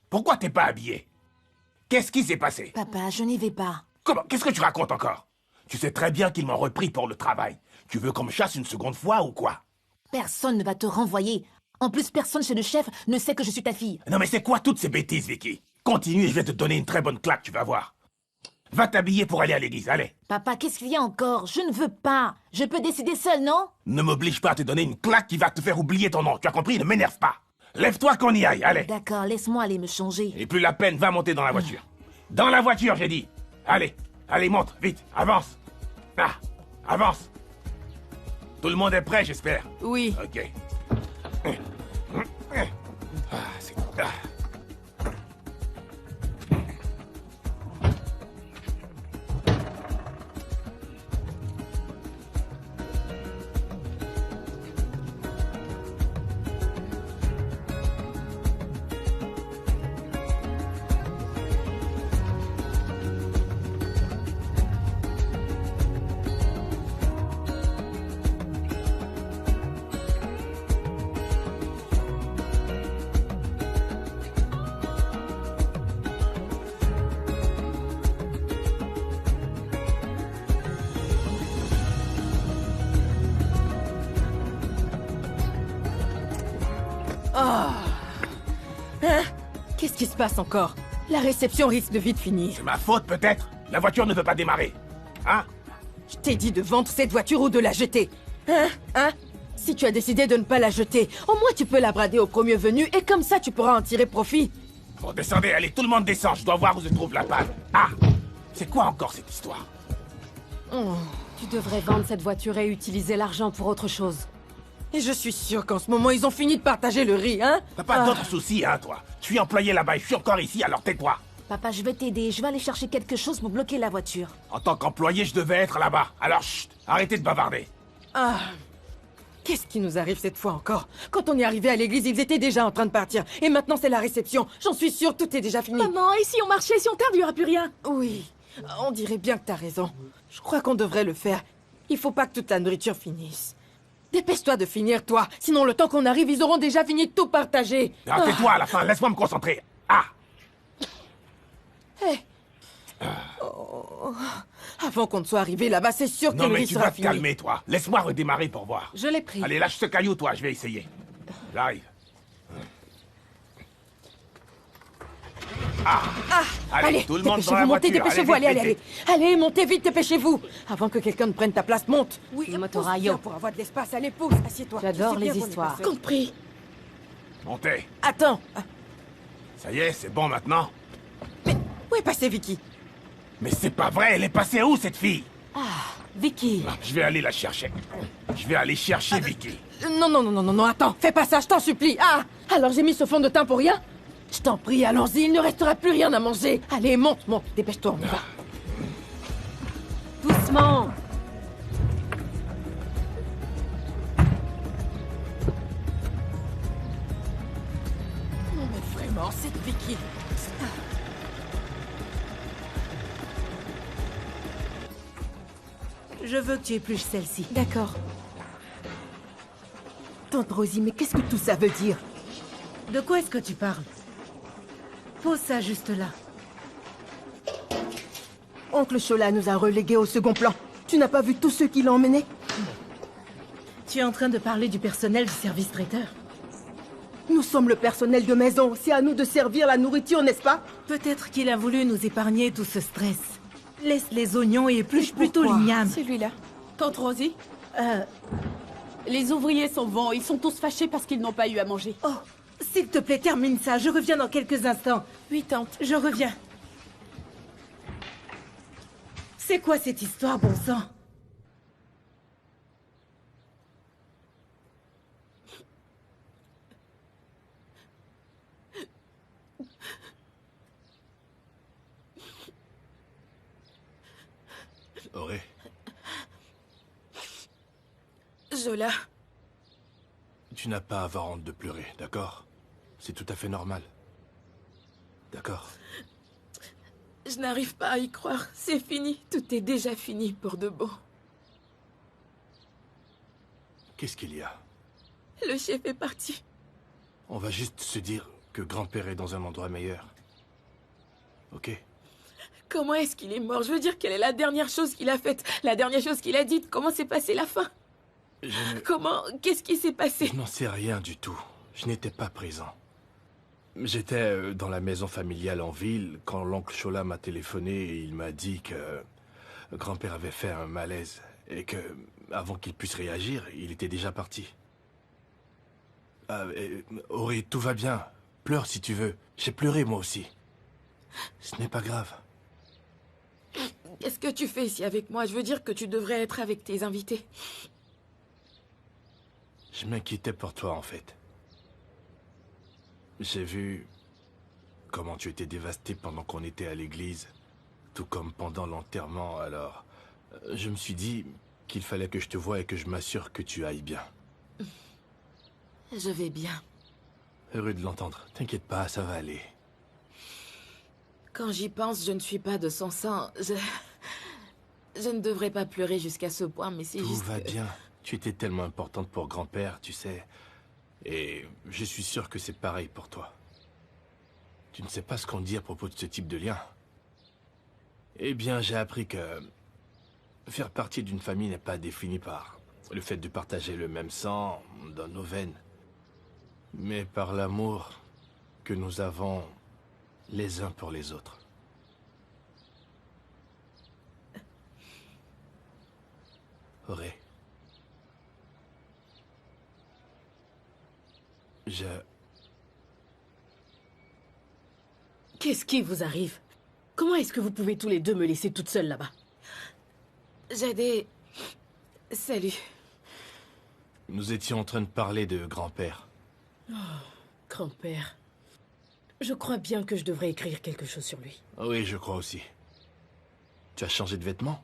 Pourquoi t'es pas habillée? Qu'est-ce qui s'est passé? Papa, je n'y vais pas. Comment? Qu'est-ce que tu racontes encore? Tu sais très bien qu'ils m'ont repris pour le travail. Tu veux qu'on me chasse une seconde fois ou quoi? Personne ne va te renvoyer. En plus, personne chez le chef ne sait que je suis ta fille. Non mais c'est quoi toutes ces bêtises, Vicky? Continue et je vais te donner une très bonne claque, tu vas voir. Va t'habiller pour aller à l'église, allez. Papa, qu'est-ce qu'il y a encore? Je ne veux pas. Je peux décider seule, non? Ne m'oblige pas à te donner une claque qui va te faire oublier ton nom, tu as compris? Ne m'énerve pas. Lève-toi qu'on y aille, allez. D'accord, laisse-moi aller me changer. Et plus la peine, va monter dans la voiture. Dans la voiture, j'ai dit. Allez, allez, monte, vite, avance. Ah, avance. Tout le monde est prêt, j'espère? Oui. Ok. C'est... Qu'est-ce qui se passe encore? La réception risque de vite finir. C'est ma faute, peut-être? La voiture ne veut pas démarrer. Hein? Je t'ai dit de vendre cette voiture ou de la jeter. Hein? Si tu as décidé de ne pas la jeter, au moins tu peux la brader au premier venu et comme ça tu pourras en tirer profit. Bon, descendez, allez, tout le monde descend. Je dois voir où se trouve la panne. Ah! C'est quoi encore cette histoire? Tu devrais vendre cette voiture et utiliser l'argent pour autre chose. Et je suis sûre qu'en ce moment ils ont fini de partager le riz, hein? T'as pas d'autres soucis, hein, toi? Je suis employé là-bas et je suis encore ici, alors tais-toi. Papa, je vais t'aider. Je vais aller chercher quelque chose pour bloquer la voiture. En tant qu'employé, je devais être là-bas. Alors, chut, arrêtez de bavarder. Qu'est-ce qui nous arrive cette fois encore? Quand on est arrivé à l'église, ils étaient déjà en train de partir. Et maintenant c'est la réception. J'en suis sûre, tout est déjà fini. Maman, et si on marchait, si on tarde, il n'y aura plus rien? Oui, on dirait bien que t'as raison. Je crois qu'on devrait le faire. Il faut pas que toute la nourriture finisse. Dépêche-toi de finir, toi. Sinon, le temps qu'on arrive, ils auront déjà fini de tout partager. Ah, tais-toi à la fin, laisse-moi me concentrer. Ah! Avant qu'on ne soit arrivé là-bas, c'est sûr que Non, le mais riz tu sera vas te fini. calmer, toi. Laisse-moi redémarrer pour voir. Je l'ai pris. Allez, lâche ce caillou, toi, je vais essayer. J'arrive. Allez, tout le monde dans la dépêchez-vous, montez, voiture. dépêchez-vous, allez, vite, allez, vite, allez. Allez, montez vite, dépêchez-vous. Avant que quelqu'un ne prenne ta place, monte. Oui, Motorayo. pousse bien pour avoir de l'espace, allez, pousse, assieds-toi. J'adore Tu sais bien les qu'on est histoires. pas seul. Compris. Montez. Attends. Ça y est, c'est bon maintenant. Où est passée Vicky? Mais c'est pas vrai, elle est passée où, cette fille? Vicky. Je vais aller la chercher. Je vais aller chercher Vicky. Non, attends, fais pas ça, je t'en supplie. Alors j'ai mis ce fond de teint pour rien? Je t'en prie, allons-y, il ne restera plus rien à manger. Allez, monte, dépêche-toi, on y va. Doucement. Non mais vraiment, cette Vicky. Je veux que tu épluches celle-ci. D'accord. Tante Rosie, mais qu'est-ce que tout ça veut dire? De quoi est-ce que tu parles? Pose ça juste là. Oncle Chola nous a relégués au second plan. Tu n'as pas vu tous ceux qui l'ont emmené? Tu es en train de parler du personnel du service traiteur. Nous sommes le personnel de maison. C'est à nous de servir la nourriture, n'est-ce pas? Peut-être qu'il a voulu nous épargner tout ce stress. Laisse les oignons et épluche plutôt l'igname. Celui-là. Tante Rosie, les ouvriers s'en vont. Ils sont tous fâchés parce qu'ils n'ont pas eu à manger. Oh, s'il te plaît, termine ça. Je reviens dans quelques instants. Oui, tante. Je reviens. C'est quoi cette histoire, bon sang? Zola, Tu n'as pas à avoir honte de pleurer, d'accord? C'est tout à fait normal. D'accord? je n'arrive pas à y croire. C'est fini. Tout est déjà fini pour de bon. Qu'est-ce qu'il y a? Le chef est parti. On va juste se dire que grand-père est dans un endroit meilleur. Ok? Comment est-ce qu'il est mort? Je veux dire, quelle est la dernière chose qu'il a faite? La dernière chose qu'il a dite? Comment s'est passée la fin? Comment? Qu'est-ce qui s'est passé? Je n'en sais rien du tout. Je n'étais pas présent. J'étais dans la maison familiale en ville quand l'oncle Chola m'a téléphoné et il m'a dit que grand-père avait fait un malaise et que, avant qu'il puisse réagir, il était déjà parti. Ori, tout va bien. Pleure si tu veux. J'ai pleuré moi aussi. Ce n'est pas grave. Qu'est-ce que tu fais ici avec moi? Je veux dire que tu devrais être avec tes invités. Je m'inquiétais pour toi, en fait. J'ai vu comment tu étais dévasté pendant qu'on était à l'église, tout comme pendant l'enterrement, alors je me suis dit qu'il fallait que je te voie et que je m'assure que tu ailles bien. Je vais bien. Heureux de l'entendre. T'inquiète pas, ça va aller. Quand j'y pense, je ne suis pas de son sang. Je ne devrais pas pleurer jusqu'à ce point, mais c'est juste Tout va que... bien. Tu étais tellement importante pour grand-père, tu sais. Et je suis sûr que c'est pareil pour toi. Tu ne sais pas ce qu'on dit à propos de ce type de lien. Eh bien, j'ai appris que faire partie d'une famille n'est pas défini par le fait de partager le même sang dans nos veines, mais par l'amour que nous avons les uns pour les autres. Auré. Qu'est-ce qui vous arrive? Comment est-ce que vous pouvez tous les deux me laisser toute seule là-bas? Jadé... Salut. Nous étions en train de parler de grand-père. Oh, grand-père. Je crois bien que je devrais écrire quelque chose sur lui. Oui, je crois aussi. Tu as changé de vêtements?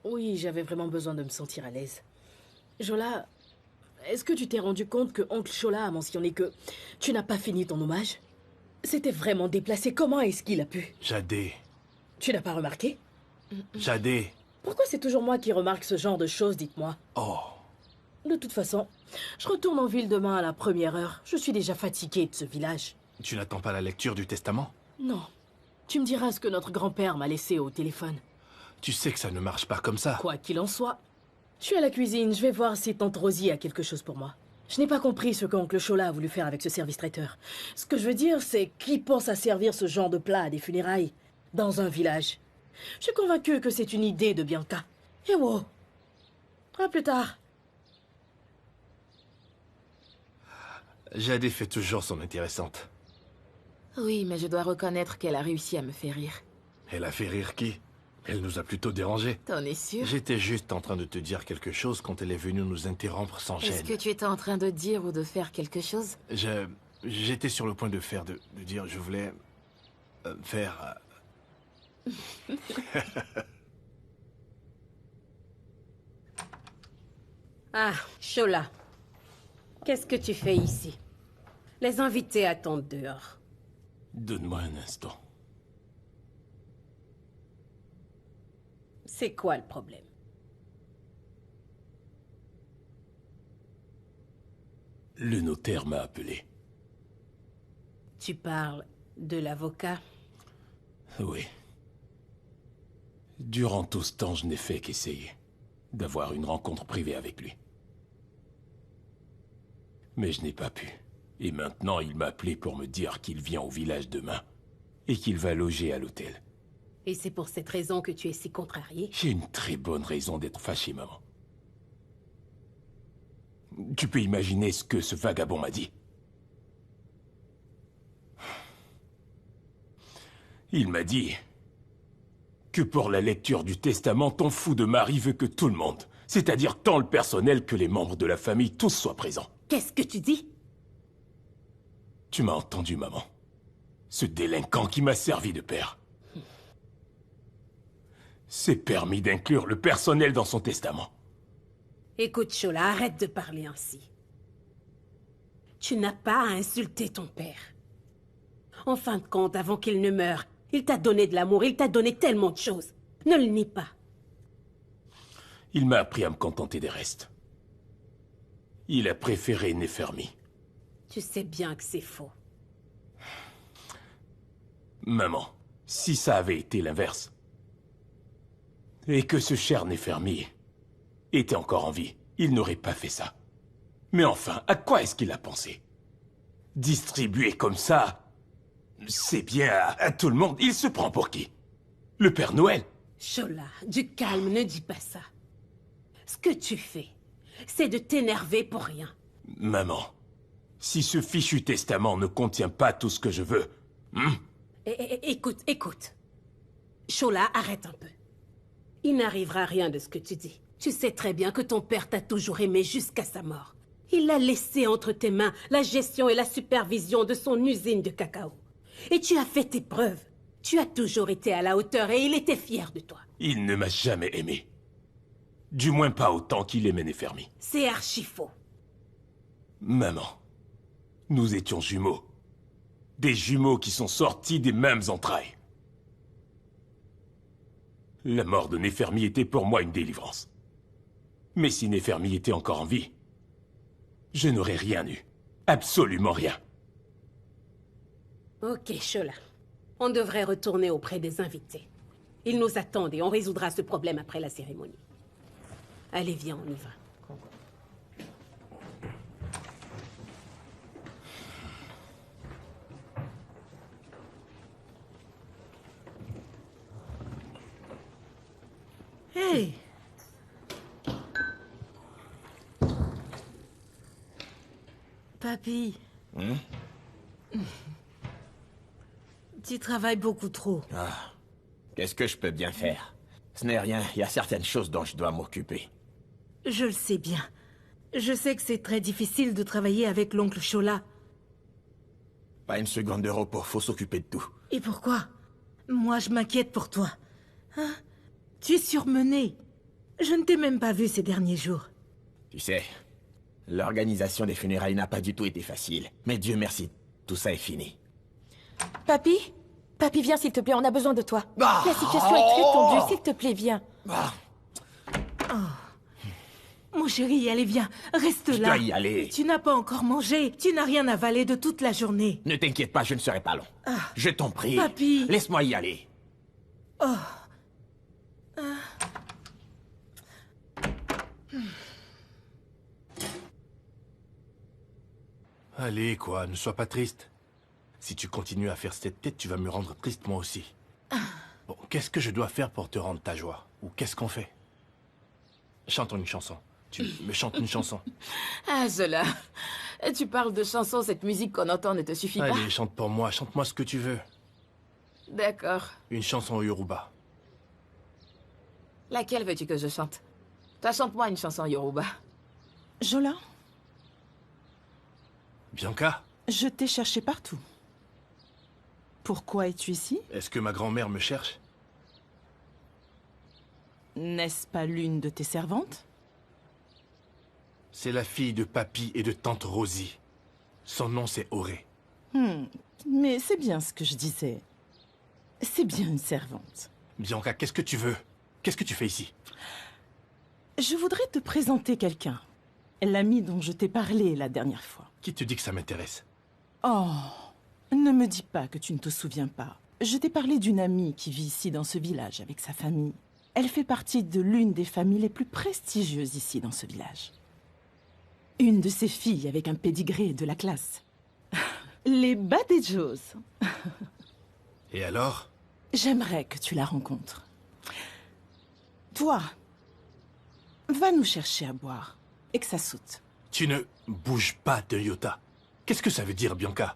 Oui, j'avais vraiment besoin de me sentir à l'aise. Jola, est-ce que tu t'es rendu compte que Oncle Chola a mentionné que tu n'as pas fini ton hommage? C'était vraiment déplacé. Comment est-ce qu'il a pu? Jadé. Tu n'as pas remarqué? Jadé. Pourquoi c'est toujours moi qui remarque ce genre de choses, dites-moi? Oh. De toute façon, je retourne en ville demain à la première heure. Je suis déjà fatiguée de ce village. Tu n'attends pas la lecture du testament? Non. Tu me diras ce que notre grand-père m'a laissé au téléphone. Tu sais que ça ne marche pas comme ça. Quoi qu'il en soit. Je suis à la cuisine, je vais voir si tante Rosie a quelque chose pour moi. Je n'ai pas compris ce qu'oncle Chola a voulu faire avec ce service traiteur. Ce que je veux dire, c'est qui pense à servir ce genre de plat à des funérailles dans un village. Je suis convaincue que c'est une idée de Bianca. Et wow. À plus tard. Jadé fait toujours son intéressante. Oui, mais je dois reconnaître qu'elle a réussi à me faire rire. Elle a fait rire qui? Elle nous a plutôt dérangés. T'en es sûr? J'étais juste en train de te dire quelque chose quand elle est venue nous interrompre sans gêne. Est-ce que tu étais en train de dire ou de faire quelque chose? J'étais sur le point de dire, je voulais faire... Ah, Chola. Qu'est-ce que tu fais ici? Les invités attendent dehors. Donne-moi un instant. C'est quoi le problème? Le notaire m'a appelé. Tu parles de l'avocat? Oui. Durant tout ce temps, je n'ai fait qu'essayer d'avoir une rencontre privée avec lui. Mais je n'ai pas pu. Et maintenant, il m'a appelé pour me dire qu'il vient au village demain et qu'il va loger à l'hôtel. Et c'est pour cette raison que tu es si contrarié? J'ai une très bonne raison d'être fâché, maman. Tu peux imaginer ce que ce vagabond m'a dit. Il m'a dit que pour la lecture du testament, ton fou de mari veut que tout le monde, c'est-à-dire tant le personnel que les membres de la famille, tous soient présents. Qu'est-ce que tu dis? Tu m'as entendu, maman. Ce délinquant qui m'a servi de père. C'est permis d'inclure le personnel dans son testament. Écoute, Shola, arrête de parler ainsi. Tu n'as pas à insulter ton père. En fin de compte, avant qu'il ne meure, il t'a donné de l'amour, il t'a donné tellement de choses. Ne le nie pas. Il m'a appris à me contenter des restes. Il a préféré Nefermi. Tu sais bien que c'est faux. Maman, si ça avait été l'inverse, et que ce cher Nefermi était encore en vie, il n'aurait pas fait ça. Mais enfin, à quoi est-ce qu'il a pensé? Distribuer comme ça, c'est bien à tout le monde. Il se prend pour qui? Le Père Noël? Shola, du calme, ne dis pas ça. Ce que tu fais, c'est de t'énerver pour rien. Maman, si ce fichu testament ne contient pas tout ce que je veux, Écoute. Shola, arrête un peu. Il n'arrivera rien de ce que tu dis. Tu sais très bien que ton père t'a toujours aimé jusqu'à sa mort. Il a laissé entre tes mains la gestion et la supervision de son usine de cacao. Et tu as fait tes preuves. Tu as toujours été à la hauteur et il était fier de toi. il ne m'a jamais aimé. Du moins pas autant qu'il aimait Nefermi. C'est archi faux. Maman, nous étions jumeaux. Des jumeaux qui sont sortis des mêmes entrailles. La mort de Nefermi était pour moi une délivrance. Mais si Nefermi était encore en vie, je n'aurais rien eu. Absolument rien. Ok, Shola. On devrait retourner auprès des invités. Ils nous attendent et on résoudra ce problème après la cérémonie. Allez, viens, on y va. Hey! Papy. Tu travailles beaucoup trop. Ah, qu'est-ce que je peux bien faire? Ce n'est rien, il y a certaines choses dont je dois m'occuper. Je le sais bien. Je sais que c'est très difficile de travailler avec l'oncle Shola. Pas une seconde de repos, faut s'occuper de tout. Et pourquoi? Moi, je m'inquiète pour toi. Hein? Tu es surmené. Je ne t'ai même pas vu ces derniers jours. Tu sais, l'organisation des funérailles n'a pas du tout été facile. Mais Dieu merci, tout ça est fini. Papy? Papy, viens s'il te plaît, on a besoin de toi. La situation est très tendue, s'il te plaît, viens. Mon chéri, allez, viens, reste là. Je dois y aller. Tu n'as pas encore mangé. Tu n'as rien avalé de toute la journée. Ne t'inquiète pas, je ne serai pas long. Je t'en prie. Papy. Laisse-moi y aller. Allez, quoi, ne sois pas triste. Si tu continues à faire cette tête, tu vas me rendre triste moi aussi. Bon, qu'est-ce que je dois faire pour te rendre ta joie? Ou qu'est-ce qu'on fait? Chantons une chanson. Tu me chantes une chanson. Ah, Zola. Tu parles de chansons, cette musique qu'on entend ne te suffit pas? Allez, chante pour moi, chante-moi ce que tu veux. D'accord. Une chanson au Yoruba. Laquelle veux-tu que je chante? Toi, chante-moi une chanson Yoruba. Jola, Bianca, je t'ai cherché partout. Pourquoi es-tu ici? est-ce que ma grand-mère me cherche? N'est-ce pas l'une de tes servantes? C'est la fille de Papy et de tante Rosie. Son nom, c'est Auré. Mais c'est bien ce que je disais. C'est bien une servante. Bianca, qu'est-ce que tu veux? Qu'est-ce que tu fais ici? Je voudrais te présenter quelqu'un. L'ami dont je t'ai parlé la dernière fois. Qui te dit que ça m'intéresse? Oh, ne me dis pas que tu ne te souviens pas. Je t'ai parlé d'une amie qui vit ici dans ce village avec sa famille. Elle fait partie de l'une des familles les plus prestigieuses ici dans ce village. Une de ses filles avec un pédigré de la classe. Les Badejos. Et alors? J'aimerais que tu la rencontres. Toi, va nous chercher à boire et que ça saute. Tu ne bouges pas d'un iota. Qu'est-ce que ça veut dire, Bianca?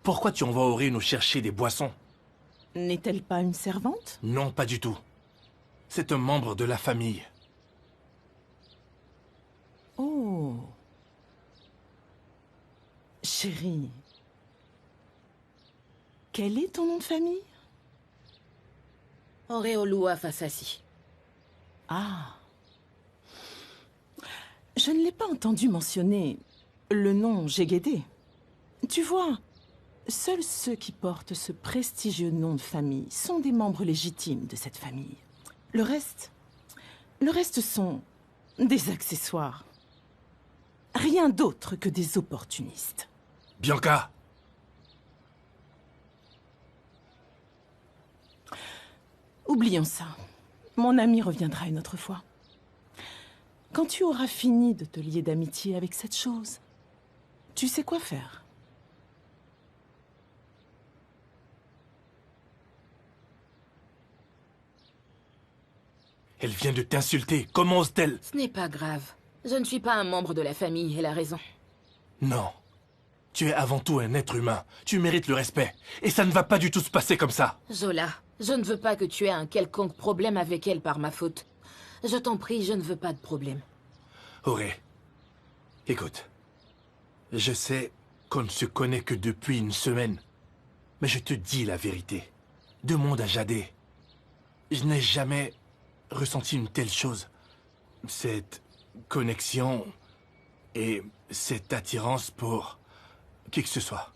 Pourquoi tu envoies Auré nous chercher des boissons? N'est-elle pas une servante? Non, pas du tout. C'est un membre de la famille. Oh. Chérie. Quel est ton nom de famille? Auréolua Fasasi. Ah. Je ne l'ai pas entendu mentionner le nom Jegede. Tu vois, seuls ceux qui portent ce prestigieux nom de famille sont des membres légitimes de cette famille. Le reste sont des accessoires. Rien d'autre que des opportunistes. Bianca! Oublions ça. Mon ami reviendra une autre fois. Quand tu auras fini de te lier d'amitié avec cette chose, tu sais quoi faire. Elle vient de t'insulter. Comment ose-t-elle? Ce n'est pas grave. Je ne suis pas un membre de la famille, elle a raison. Non. Tu es avant tout un être humain. Tu mérites le respect. Et ça ne va pas du tout se passer comme ça. Zola, je ne veux pas que tu aies un quelconque problème avec elle par ma faute. Je t'en prie, je ne veux pas de problème. Auré, écoute. Je sais qu'on ne se connaît que depuis une semaine. Mais je te dis la vérité. Demande à Jadé. Je n'ai jamais ressenti une telle chose. Cette connexion et cette attirance pour qui que ce soit.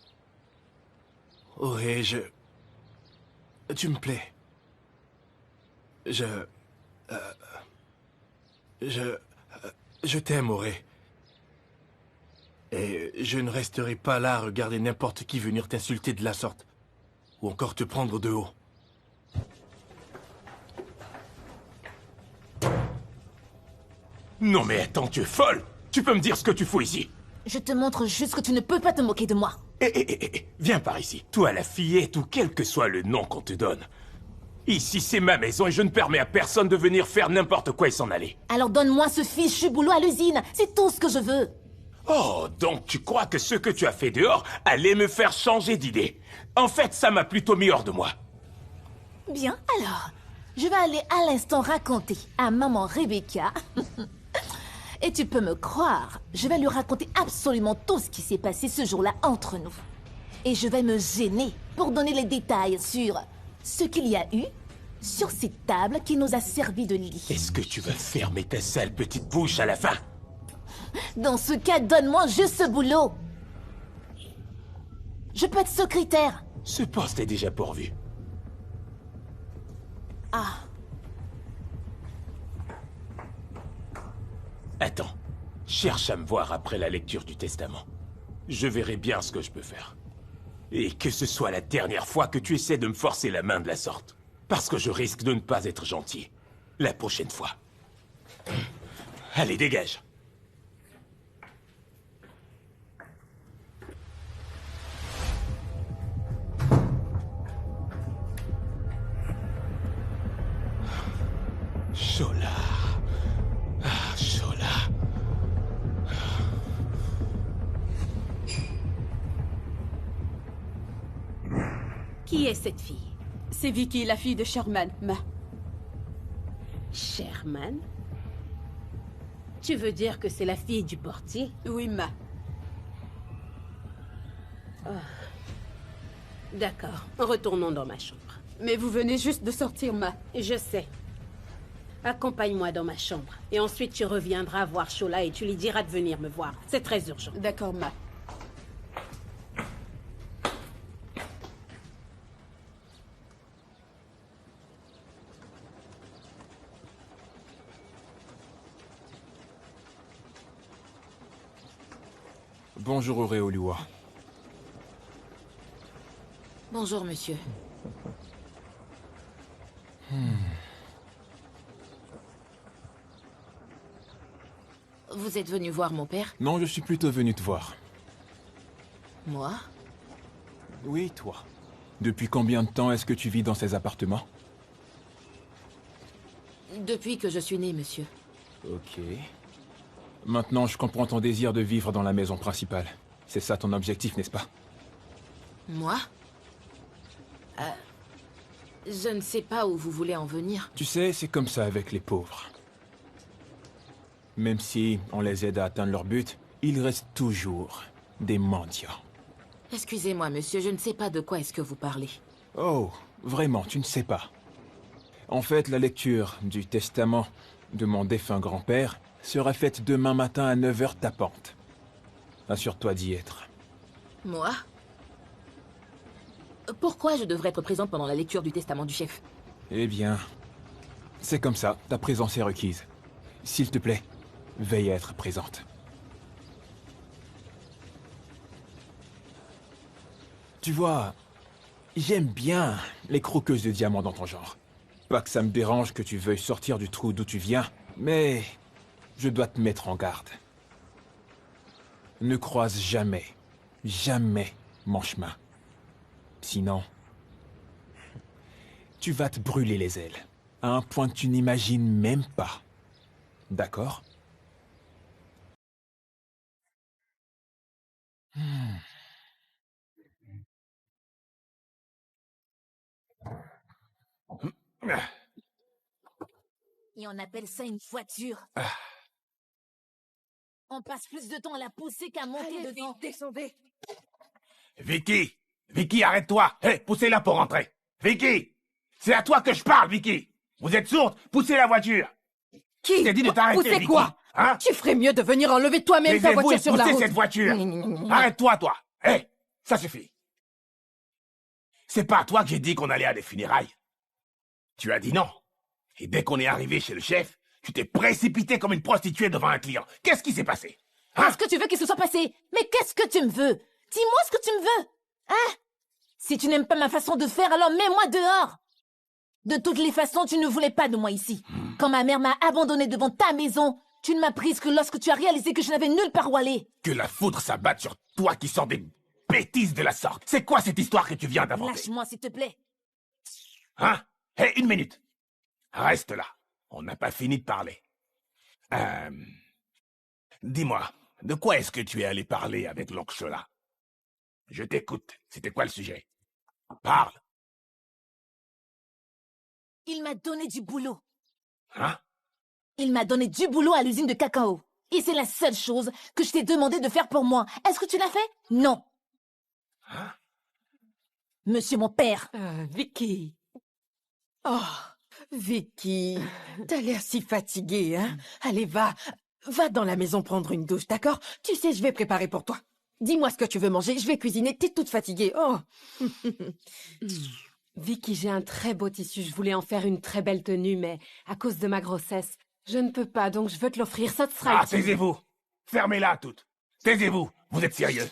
Auré, tu me plais. Je t'aime, Auré. Et je ne resterai pas là à regarder n'importe qui venir t'insulter de la sorte. Ou encore te prendre de haut. Non mais attends, tu es folle! Tu peux me dire ce que tu fous ici? Je te montre juste que tu ne peux pas te moquer de moi. Viens par ici. Toi, la fillette, ou quel que soit le nom qu'on te donne. Ici, c'est ma maison et je ne permets à personne de venir faire n'importe quoi et s'en aller. Alors donne-moi ce fichu boulot à l'usine. C'est tout ce que je veux. Oh, donc tu crois que ce que tu as fait dehors allait me faire changer d'idée? En fait, ça m'a plutôt mis hors de moi. Bien, alors, je vais aller à l'instant raconter à maman Rebecca. Et tu peux me croire, je vais lui raconter absolument tout ce qui s'est passé ce jour-là entre nous. Et je vais me gêner pour donner les détails sur ce qu'il y a eu sur cette table qui nous a servi de lit. Est-ce que tu vas fermer ta sale petite bouche à la fin? Dans ce cas, donne-moi juste ce boulot. Je peux être secrétaire. Ce poste est déjà pourvu. Ah. Attends, cherche à me voir après la lecture du testament. Je verrai bien ce que je peux faire. Et que ce soit la dernière fois que tu essaies de me forcer la main de la sorte. Parce que je risque de ne pas être gentil. La prochaine fois. Allez, dégage. Shola. Ah, Shola. Qui est cette fille? C'est Vicky, la fille de Sherman, Ma. Sherman? Tu veux dire que c'est la fille du portier? Oui, Ma. Oh. D'accord, retournons dans ma chambre. Mais vous venez juste de sortir, Ma. Je sais. Accompagne-moi dans ma chambre. Et ensuite, tu reviendras voir Shola et tu lui diras de venir me voir. C'est très urgent. D'accord, Ma. Bonjour Auréolua. Bonjour, monsieur. Vous êtes venu voir mon père? Non, je suis plutôt venu te voir. Moi? Oui, toi. Depuis combien de temps est-ce que tu vis dans ces appartements? Depuis que je suis né, monsieur. Ok. Maintenant, je comprends ton désir de vivre dans la maison principale. C'est ça ton objectif, n'est-ce pas? Moi? Je ne sais pas où vous voulez en venir. Tu sais, c'est comme ça avec les pauvres. Même si on les aide à atteindre leur but, ils restent toujours des mendiants. Excusez-moi, monsieur, je ne sais pas de quoi est-ce que vous parlez. Oh, vraiment, tu ne sais pas. En fait, la lecture du testament de mon défunt grand-père sera faite demain matin à 9h tapante. Assure-toi d'y être. Moi? Pourquoi je devrais être présente pendant la lecture du testament du chef? Eh bien, c'est comme ça, ta présence est requise. S'il te plaît, veille à être présente. Tu vois, j'aime bien les croqueuses de diamants dans ton genre. Pas que ça me dérange que tu veuilles sortir du trou d'où tu viens, mais je dois te mettre en garde. Ne croise jamais, jamais mon chemin. Sinon, tu vas te brûler les ailes, à un point que tu n'imagines même pas. D'accord? Et on appelle ça une voiture. On passe plus de temps à la pousser qu'à monter dedans. Descendez. Vicky! Vicky, arrête-toi! Hé, poussez-la pour rentrer! Vicky! C'est à toi que je parle, Vicky! Vous êtes sourde? Poussez la voiture! Qui? Je t'ai dit de t'arrêter, Poussez Vicky! quoi? Hein? Tu ferais mieux de venir enlever toi-même ta Taisez-vous voiture et sur la poussez route. cette voiture! Arrête-toi, toi! Hé! Ça suffit! C'est pas à toi que j'ai dit qu'on allait à des funérailles. Tu as dit non. Et dès qu'on est arrivé chez le chef, tu t'es précipité comme une prostituée devant un client. Qu'est-ce qui s'est passé? Qu'est-ce que tu veux qu'il se soit passé? Mais qu'est-ce que tu me veux? Dis-moi ce que tu me veux. Hein? Si tu n'aimes pas ma façon de faire, alors mets-moi dehors. De toutes les façons, tu ne voulais pas de moi ici. Quand ma mère m'a abandonné devant ta maison, tu ne m'as prise que lorsque tu as réalisé que je n'avais nulle part où aller. Que la foudre s'abatte sur toi qui sors des bêtises de la sorte. C'est quoi cette histoire que tu viens d'inventer? Lâche-moi, s'il te plaît. Hein? Hé, une minute. Reste là. On n'a pas fini de parler. Dis-moi, de quoi est-ce que tu es allé parler avec l'oncle Chola? Je t'écoute. C'était quoi le sujet? Parle. Il m'a donné du boulot. Hein? Il m'a donné du boulot à l'usine de cacao. Et c'est la seule chose que je t'ai demandé de faire pour moi. Est-ce que tu l'as fait? Non. Hein? Monsieur mon père. Vicky. Oh, Vicky. T'as l'air si fatiguée, hein? Allez, va. Va dans la maison prendre une douche, d'accord? Tu sais, je vais préparer pour toi. Dis-moi ce que tu veux manger, je vais cuisiner. T'es toute fatiguée. Oh. Vicky, j'ai un très beau tissu. Je voulais en faire une très belle tenue, mais à cause de ma grossesse, je ne peux pas, donc je veux te l'offrir. Ça te sera utile. Taisez-vous. Fermez-la toutes. Taisez-vous. Vous êtes sérieux?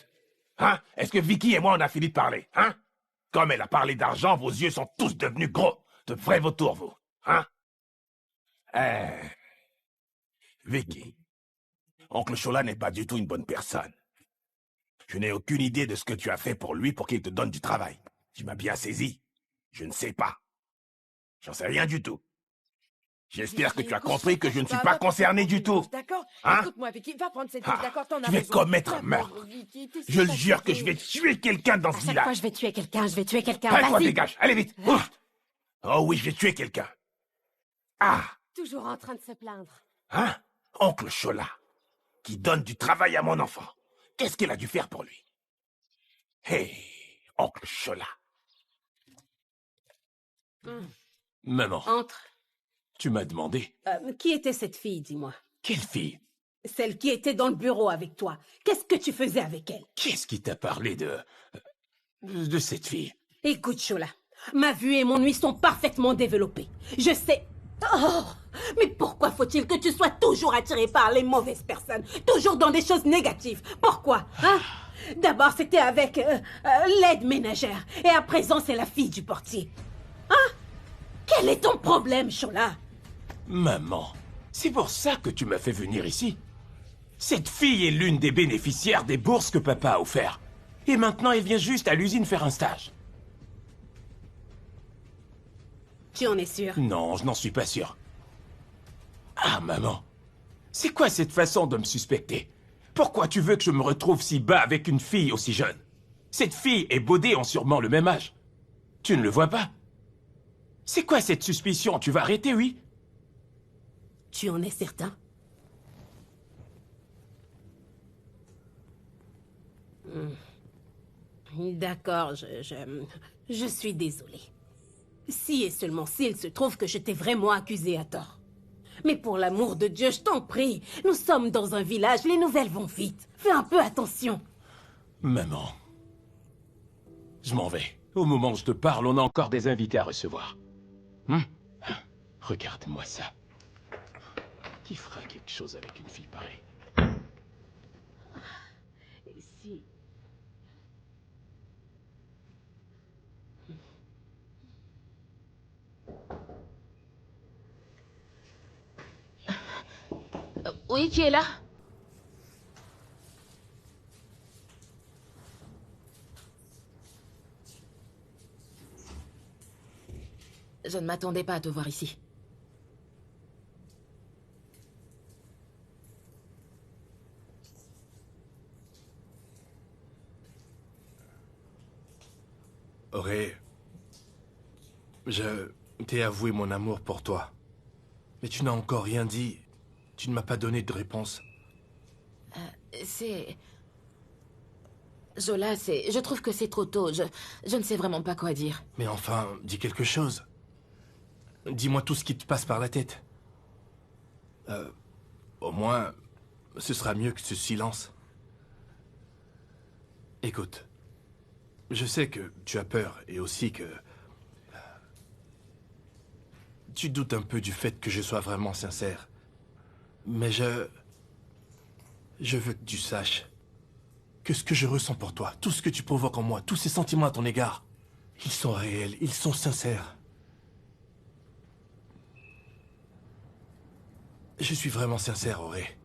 Hein? Est-ce que Vicky et moi, on a fini de parler? Hein? Comme elle a parlé d'argent, vos yeux sont tous devenus gros. De vrais vautours, vous. Hein? Vicky. Oncle Chola n'est pas du tout une bonne personne. Je n'ai aucune idée de ce que tu as fait pour lui pour qu'il te donne du travail. Tu m'as bien saisi. Je ne sais pas. J'en sais rien du tout. J'espère que tu as compris que je ne suis pas concerné du tout. D'accord? Hein? Écoute-moi, Vicky, va prendre cette douche, d'accord? T'en as Tu vas raison. commettre un Va meurtre. prendre, Vicky, t'es si Je le jure que fatiguée. je vais tuer quelqu'un dans ce À chaque fois, village. je vais tuer quelqu'un, je vais tuer quelqu'un. Allez, toi, Vas-y. dégage. Allez, vite. Ouf. Oh oui, je vais tuer quelqu'un. Ah! Toujours en train de se plaindre. Hein? Oncle Chola, qui donne du travail à mon enfant. Qu'est-ce qu'elle a dû faire pour lui? Hé, Oncle Chola. Maman, Entre. tu m'as demandé. Qui était cette fille, dis-moi? Quelle fille? Celle qui était dans le bureau avec toi. Qu'est-ce que tu faisais avec elle? Qu'est-ce qui t'a parlé de cette fille? Écoute, Chola, ma vue et mon ouïe sont parfaitement développées. Je sais... Oh! Mais pourquoi faut-il que tu sois toujours attiré par les mauvaises personnes? Toujours dans des choses négatives? Pourquoi? Hein? D'abord, c'était avec l'aide ménagère. Et à présent, c'est la fille du portier. Hein? Quel est ton problème, Chola? Maman, c'est pour ça que tu m'as fait venir ici. Cette fille est l'une des bénéficiaires des bourses que papa a offertes. Et maintenant, elle vient juste à l'usine faire un stage. Tu en es sûr? Non, je n'en suis pas sûr. Ah, maman, c'est quoi cette façon de me suspecter? Pourquoi tu veux que je me retrouve si bas avec une fille aussi jeune? Cette fille et Baudet ont sûrement le même âge. Tu ne le vois pas? C'est quoi cette suspicion? Tu vas arrêter, oui? Tu en es certain? D'accord, je suis désolée. Si et seulement s'il se trouve que je t'ai vraiment accusé à tort. Mais pour l'amour de Dieu, je t'en prie. Nous sommes dans un village, les nouvelles vont vite. Fais un peu attention. Maman. Je m'en vais. Au moment où je te parle, on a encore des invités à recevoir. Regarde-moi ça. Qui fera quelque chose avec une fille pareille? Et si... Oui, qui est là? Je ne m'attendais pas à te voir ici. Auré, je t'ai avoué mon amour pour toi. Mais tu n'as encore rien dit. Tu ne m'as pas donné de réponse. C'est... Zola, c'est... Je trouve que c'est trop tôt. Je ne sais vraiment pas quoi dire. Mais enfin, dis quelque chose. Dis-moi tout ce qui te passe par la tête. Au moins, ce sera mieux que ce silence. Écoute, je sais que tu as peur et aussi que... tu doutes un peu du fait que je sois vraiment sincère. Mais je veux que tu saches que ce que je ressens pour toi, tout ce que tu provoques en moi, tous ces sentiments à ton égard, ils sont réels, ils sont sincères. Je suis vraiment sincère, Auré.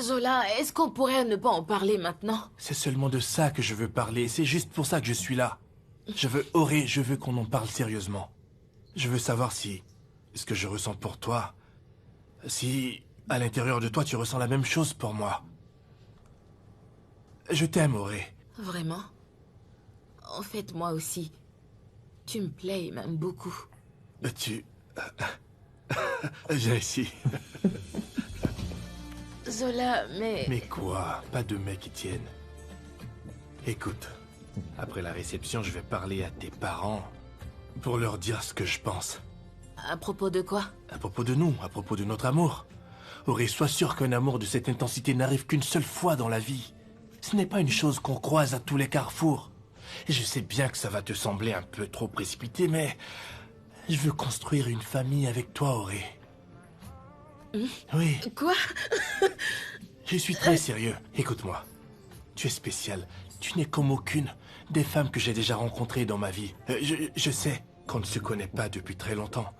Zola, est-ce qu'on pourrait ne pas en parler maintenant? C'est seulement de ça que je veux parler, c'est juste pour ça que je suis là. Auré, je veux qu'on en parle sérieusement. Je veux savoir si ce que je ressens pour toi, si à l'intérieur de toi tu ressens la même chose pour moi. Je t'aime, Auré. Vraiment? En fait, moi aussi. Tu me plais, même beaucoup. Viens ici. Zola, mais... Mais quoi? Pas de mec qui tienne. Écoute, après la réception, je vais parler à tes parents pour leur dire ce que je pense. À propos de quoi? À propos de nous, à propos de notre amour. Auré, sois sûr qu'un amour de cette intensité n'arrive qu'une seule fois dans la vie. Ce n'est pas une chose qu'on croise à tous les carrefours. Et je sais bien que ça va te sembler un peu trop précipité, mais... je veux construire une famille avec toi, Auré. Oui. Quoi? Je suis très sérieux. Écoute-moi. Tu es spéciale. Tu n'es comme aucune des femmes que j'ai déjà rencontrées dans ma vie. Je sais qu'on ne se connaît pas depuis très longtemps.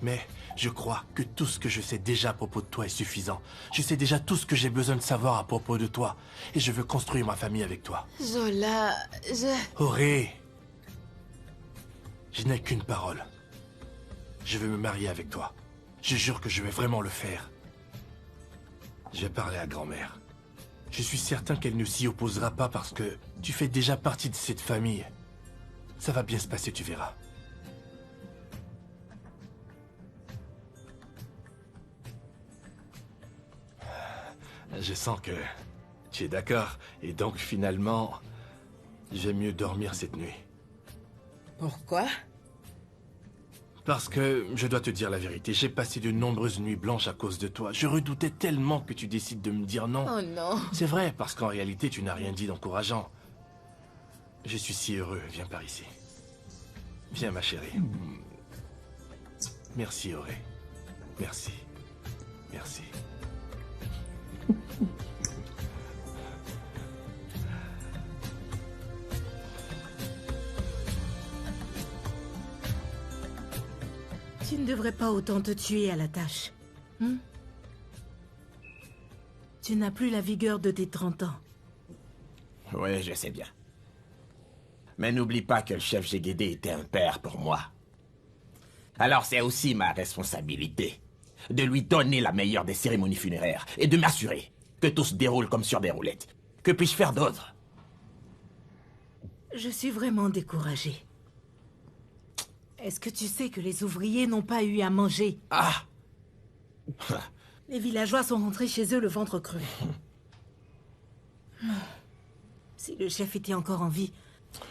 Mais je crois que tout ce que je sais déjà à propos de toi est suffisant. Je sais déjà tout ce que j'ai besoin de savoir à propos de toi. Et je veux construire ma famille avec toi. Zola, Auré, je n'ai qu'une parole. Je veux me marier avec toi. Je jure que je vais vraiment le faire. Je vais parler à grand-mère. Je suis certain qu'elle ne s'y opposera pas parce que tu fais déjà partie de cette famille. Ça va bien se passer, tu verras. Je sens que tu es d'accord. Et donc, finalement, je vais mieux dormir cette nuit. Pourquoi? Parce que, je dois te dire la vérité, j'ai passé de nombreuses nuits blanches à cause de toi. Je redoutais tellement que tu décides de me dire non. Oh non. C'est vrai, parce qu'en réalité, tu n'as rien dit d'encourageant. Je suis si heureux. Viens par ici. Viens, ma chérie. Merci, Auré. Merci. Merci. Tu ne devrais pas autant te tuer à la tâche. Tu n'as plus la vigueur de tes 30 ans. Oui, je sais bien. Mais n'oublie pas que le chef Jégédé était un père pour moi. Alors c'est aussi ma responsabilité de lui donner la meilleure des cérémonies funéraires et de m'assurer que tout se déroule comme sur des roulettes. Que puis-je faire d'autre? Je suis vraiment découragée. Est-ce que tu sais que les ouvriers n'ont pas eu à manger? Ah! Les villageois sont rentrés chez eux le ventre creux. Si le chef était encore en vie,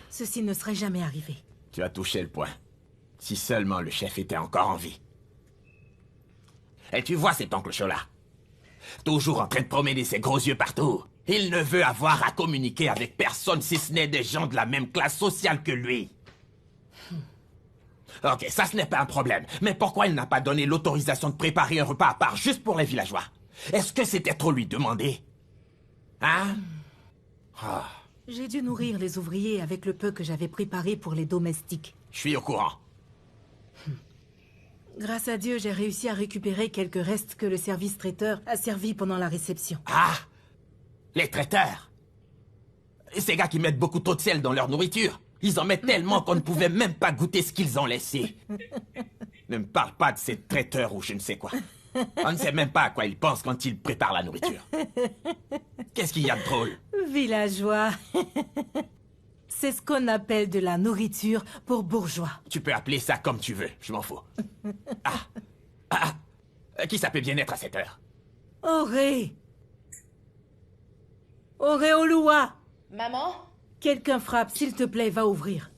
ceci ne serait jamais arrivé. Tu as touché le point. Si seulement le chef était encore en vie. Et tu vois cet oncle Chola, toujours en train de promener ses gros yeux partout. Il ne veut avoir à communiquer avec personne si ce n'est des gens de la même classe sociale que lui. Ok, ça ce n'est pas un problème. Mais pourquoi il n'a pas donné l'autorisation de préparer un repas à part juste pour les villageois? Est-ce que c'était trop lui demander? Hein? Ah, J'ai dû nourrir les ouvriers avec le peu que j'avais préparé pour les domestiques. je suis au courant. Grâce à Dieu, j'ai réussi à récupérer quelques restes que le service traiteur a servi pendant la réception. Ah! Les traiteurs! Ces gars qui mettent beaucoup trop de sel dans leur nourriture. Ils en mettent tellement qu'on ne pouvait même pas goûter ce qu'ils ont laissé. Ne me parle pas de ces traiteurs ou je ne sais quoi. On ne sait même pas à quoi ils pensent quand ils préparent la nourriture. Qu'est-ce qu'il y a de drôle? Villageois. C'est ce qu'on appelle de la nourriture pour bourgeois. Tu peux appeler ça comme tu veux, je m'en fous. Qui ça peut bien être à cette heure? Auré! Auréolua! Maman? Quelqu'un frappe, s'il te plaît, va ouvrir.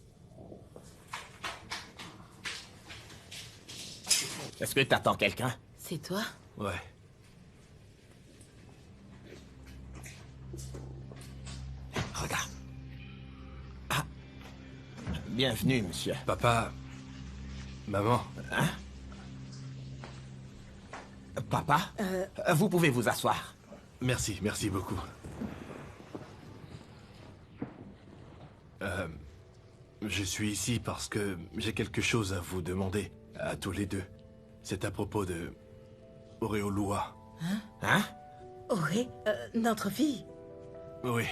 Est-ce que t'attends quelqu'un? C'est toi? Ouais. Regarde. Ah. Bienvenue, monsieur. Papa... Maman... Hein? Papa? Vous pouvez vous asseoir. Merci, merci beaucoup. Je suis ici parce que j'ai quelque chose à vous demander, à tous les deux. C'est à propos de... Auréolua. Hein? Auré? Notre fille? Oui.